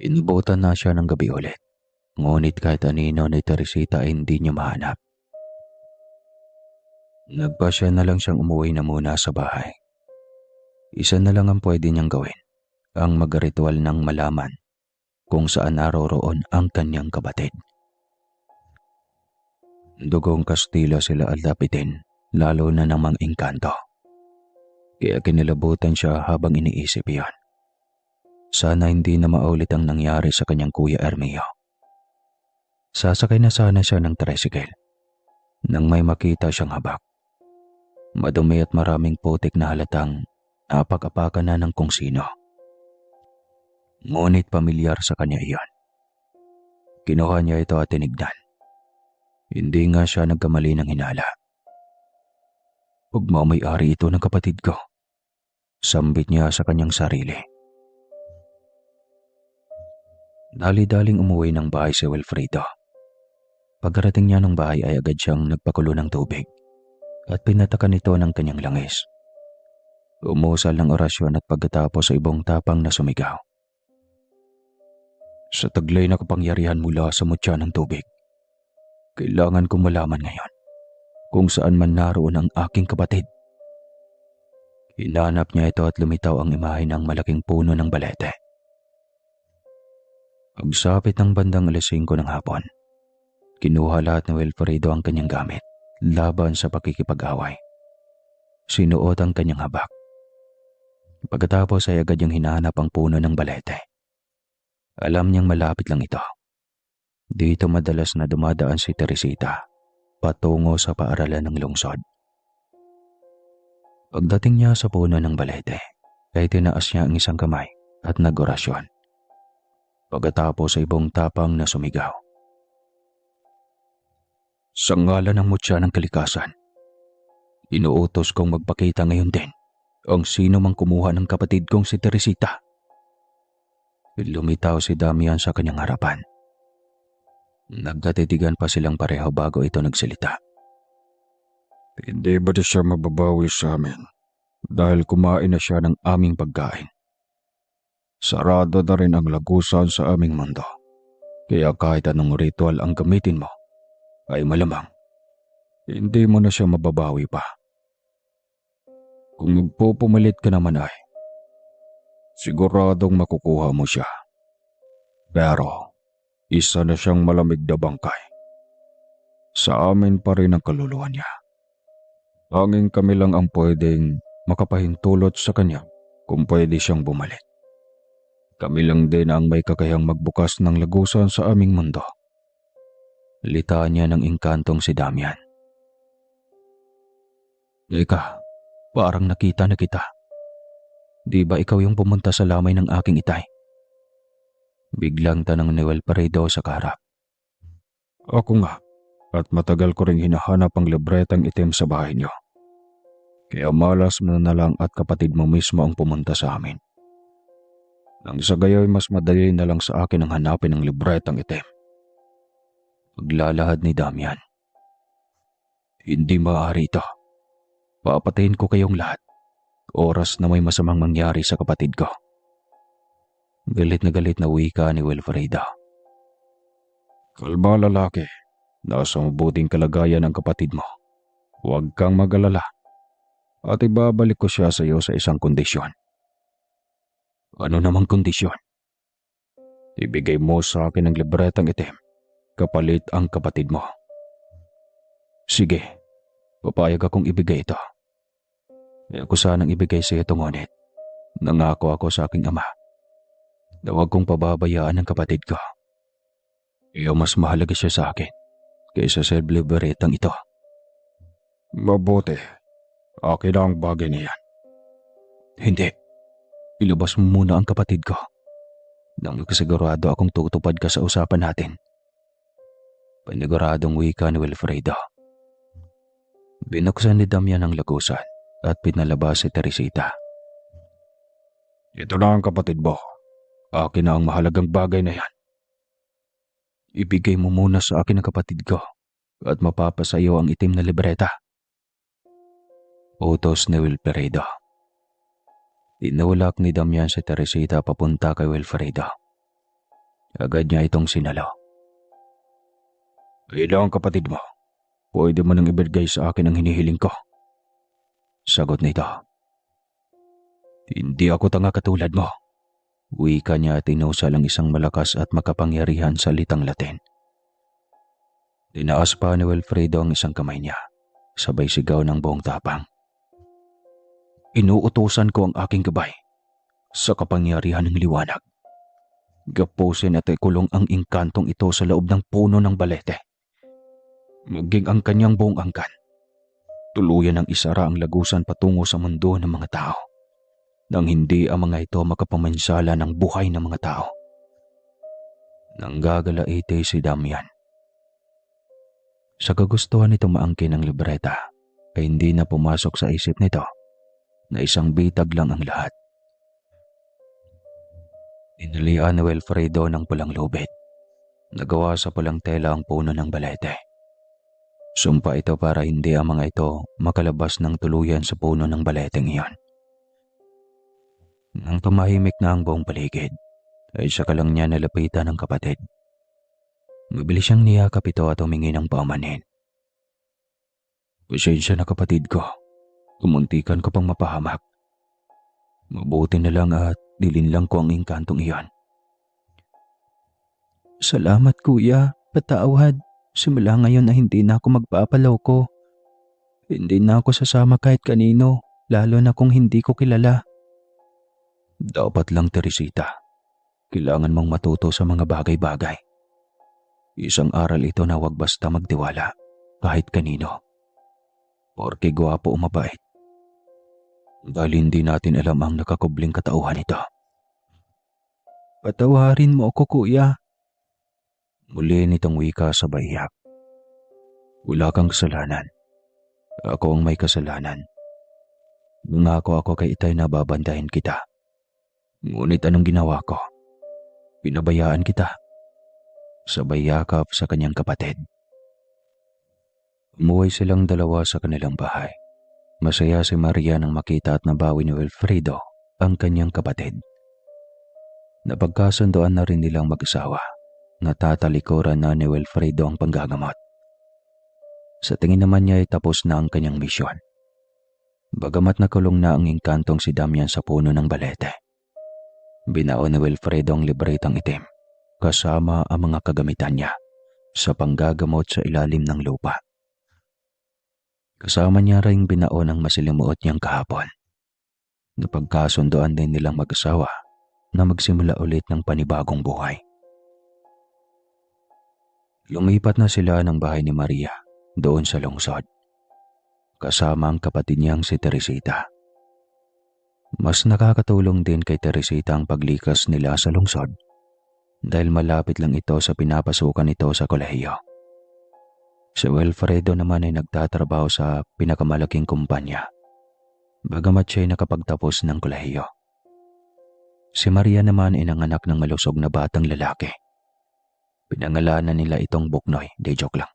Speaker 1: Inubutan na siya ng gabi ulit. Ngunit kahit anino ni Teresita ay hindi niya mahanap. Nagpasya na lang siyang umuwi na muna sa bahay. Isa na lang ang pwede niyang gawin, ang mag-ritual ng malaman kung saan naroroon ang kanyang kapatid. Dugong Kastila sila alapitin, lalo na ng mga engkanto. Kaya kinilabutan siya habang iniisip iyon. Sana hindi na maulit ang nangyari sa kanyang kuya Ermio. Sasakay na sana siya ng tricycle nang may makita siyang habak. Madumi at maraming putik na halatang apag-apakan na ng kung sino. Ngunit pamilyar sa kanya iyon. Kinuha niya ito at tinignan. Hindi nga siya nagkamali ng hinala. Pagmamay-ari ito ng kapatid ko. Sambit niya sa kanyang sarili. Dali-daling umuwi ng bahay si Wilfredo. Pagkarating niya ng bahay ay agad siyang nagpakulo ng tubig at pinatakan ito ng kanyang langis. Umusal ng orasyon at pagkatapos ay ibong tapang na sumigaw. Sa taglay na kapangyarihan mula sa mutya ng tubig, kailangan kong malaman ngayon kung saan man naroon ang aking kapatid. Hinanap niya ito at lumitaw ang imahe ng malaking puno ng balete. Pagsapit ng bandang 5:00 ng hapon, kinuha lahat ni Wilfredo ang kanyang gamit laban sa pakikipag-away. Sinuot ang kanyang habak. Pagkatapos ay agad niyang hinahanap ang puno ng balete. Alam niyang malapit lang ito. Dito madalas na dumadaan si Teresita patungo sa paaralan ng lungsod. Pagdating niya sa puno ng balete, ay tinaas niya ang isang kamay at nag-orasyon. Pagkatapos ay buong tapang na sumigaw. Sa ngalan ng mutya ng kalikasan, inuutos kong magpakita ngayon din ang sino mang kumuha ng kapatid kong si Teresita. Lumitaw si Damian sa kanyang harapan. Nagkatitigan pa silang pareho bago ito nagsalita.
Speaker 2: Hindi ba siya mababawi sa amin dahil kumain na siya ng aming pagkain? Sarado na rin ang lagusan sa aming mundo. Kaya kahit anong ritual ang gamitin mo, ay malamang hindi mo na siya mababawi pa. Kung magpupumalit ka naman ay siguradong makukuha mo siya. Pero isa na siyang malamig na bangkay. Sa amin pa rin ang kaluluwa niya. Tanging kami lang ang pwedeng makapahintulot sa kanya kung pwede siyang bumalik. Kami lang din ang may kakayang magbukas ng lagusan sa aming mundo. Litanya ng engkantong si Damian. Eka, parang nakita na kita. Di ba ikaw yung pumunta sa lamay ng aking itay? Biglang tanong ni Wilfredo sa kaharap. Ako nga, at matagal ko ring hinahanap ang libretang itim sa bahay niyo. Kaya malas mo na lang at kapatid mo mismo ang pumunta sa amin. Nang sa gayoy mas madali na lang sa akin ang hanapin ang libretang itim. Paglalahad ni Damian. Hindi maaari ito. Papatayin ko kayong lahat. Oras na may masamang mangyari sa kapatid ko. Galit na wika ni Wilfredo. Kalma lalaki, nasa mabuting kalagayan ang kapatid mo. Huwag kang mag-alala. At ibabalik ko siya sa iyo sa isang kondisyon. Ano namang kondisyon? Ibigay mo sa akin ang libretang itim, kapalit ang kapatid mo. Sige, papayag akong ibigay ito. Ako sanang ibigay sa ito ngunit nangako ako sa aking ama na huwag kong pababayaan ang kapatid ko. Mas mahalaga siya sa akin kaysa sa libretang ito. Mabuti, akin ang bagay na yan. Hindi, ilabas mo muna ang kapatid ko nang sigurado akong tutupad ka sa usapan natin. Paniguradong wika ni Wilfredo. Binuksan ni Damian ang lagusan at pinalabas si Teresita. Ito na ang kapatid mo. Akin na ang mahalagang bagay na yan. Ibigay mo muna sa akin ang kapatid ko at mapapasa iyo ang itim na libreta. Utos ni Wilfredo. Tinulak ni Damian si Teresita papunta kay Wilfredo. Agad niya itong sinalo. Ilang kapatid mo? Pwede mo nang ibigay sa akin ang hinihiling ko. Sagot nito. Hindi ako tanga katulad mo. Wika niya at inusal ang isang malakas at makapangyarihan salitang Latin. Tinaas pa ni Wilfredo ang isang kamay niya, sabay sigaw ng buong tapang. Inuutusan ko ang aking gabay sa kapangyarihan ng liwanag. Gapusin at ikulong ang inkantong ito sa loob ng puno ng balete. Maging ang kanyang buong angkan. Tuluyan ang isara ang lagusan patungo sa mundo ng mga tao. Nang hindi ang mga ito makapamansala ng buhay ng mga tao. Nanggagalaite si Damian. Sa kagustuhan nitong maangkin ang libreta, ay hindi na pumasok sa isip nito na isang bitag lang ang lahat. Inalian ni Wilfredo ng pulang lubid. Nagawa sa pulang tela ang puno ng balete. Sumpa ito para hindi ang mga ito makalabas ng tuluyan sa puno ng baleteng iyon. Nang tumahimik na ang buong paligid, ay saka lang niya nalapitan ng kapatid. Mabilis siyang niyakap ito at humingi ng paumanhin. Pasensya na kapatid ko, kumuntikan ko pang mapahamak. Mabuti na lang at dilinlang ko ang inkantong iyon. Salamat kuya, patawad. Simula ngayon na hindi na ako magpapaloko. Hindi na ako sasama kahit kanino, lalo na kung hindi ko kilala. Dapat lang, Teresita. Kailangan mong matuto sa mga bagay-bagay. Isang aral ito na wag basta magtiwala kahit kanino. Porke gwapo o mabait. Dahil hindi natin alam ang nakakubling katauhan nito. Patawarin mo ako, kuya. Muli nitong wika sa iyak. Wala kang kasalanan. Ako ang may kasalanan. Nangako ako kay Itay na babantayan kita. Ngunit anong ginawa ko? Pinabayaan kita. Sabay yakap sa kanyang kapatid. Umuwi silang dalawa sa kanilang bahay. Masaya si Maria nang makita at nabawi ni Wilfredo ang kanyang kapatid. Napagkasundoan na rin nilang mag-asawa. Natatalikuran na ni Wilfredo ang panggagamot. Sa tingin naman niya ay tapos na ang kanyang misyon. Bagamat nakulong na ang inkantong si Damian sa puno ng balete. Binaon ni Wilfredo ang libretang itim kasama ang mga kagamitan niya sa panggagamot sa ilalim ng lupa. Kasama niya ring binaon ang masilimuot niyang kahapon. Napagkasundoan din nilang mag-asawa na magsimula ulit ng panibagong buhay. Lumipat na sila ng bahay ni Maria doon sa lungsod. Kasama ang kapatid niyang si Teresita. Mas nakakatulong din kay Teresita ang paglikas nila sa lungsod dahil malapit lang ito sa pinapasukan nito sa kolehiyo. Si Wilfredo naman ay nagtatrabaho sa pinakamalaking kumpanya, bagamat siya ay nakapagtapos ng kolehiyo. Si Maria naman ay nanganak ng malusog na batang lalaki. Pinangalanan nila itong Buknoy, di joke lang.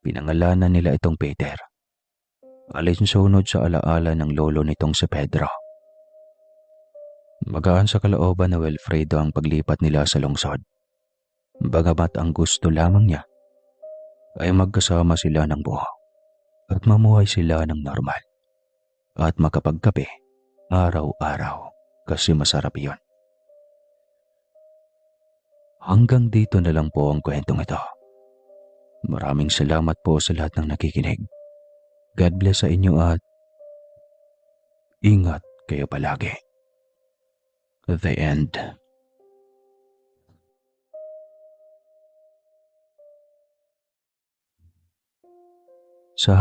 Speaker 2: Pinangalanan nila itong Peter. Alinsunod sa alaala ng lolo nitong si Pedro. Magaan sa kalooban na Wilfredo ang paglipat nila sa lungsod. Bagamat ang gusto lamang niya ay magkasama sila ng buo at mamuhay sila ng normal at makapagkape araw-araw kasi masarap iyon.
Speaker 1: Hanggang dito na lang po ang kwentong ito. Maraming salamat po sa lahat ng nakikinig. God bless sa inyo at ingat kayo palagi. The end. Sa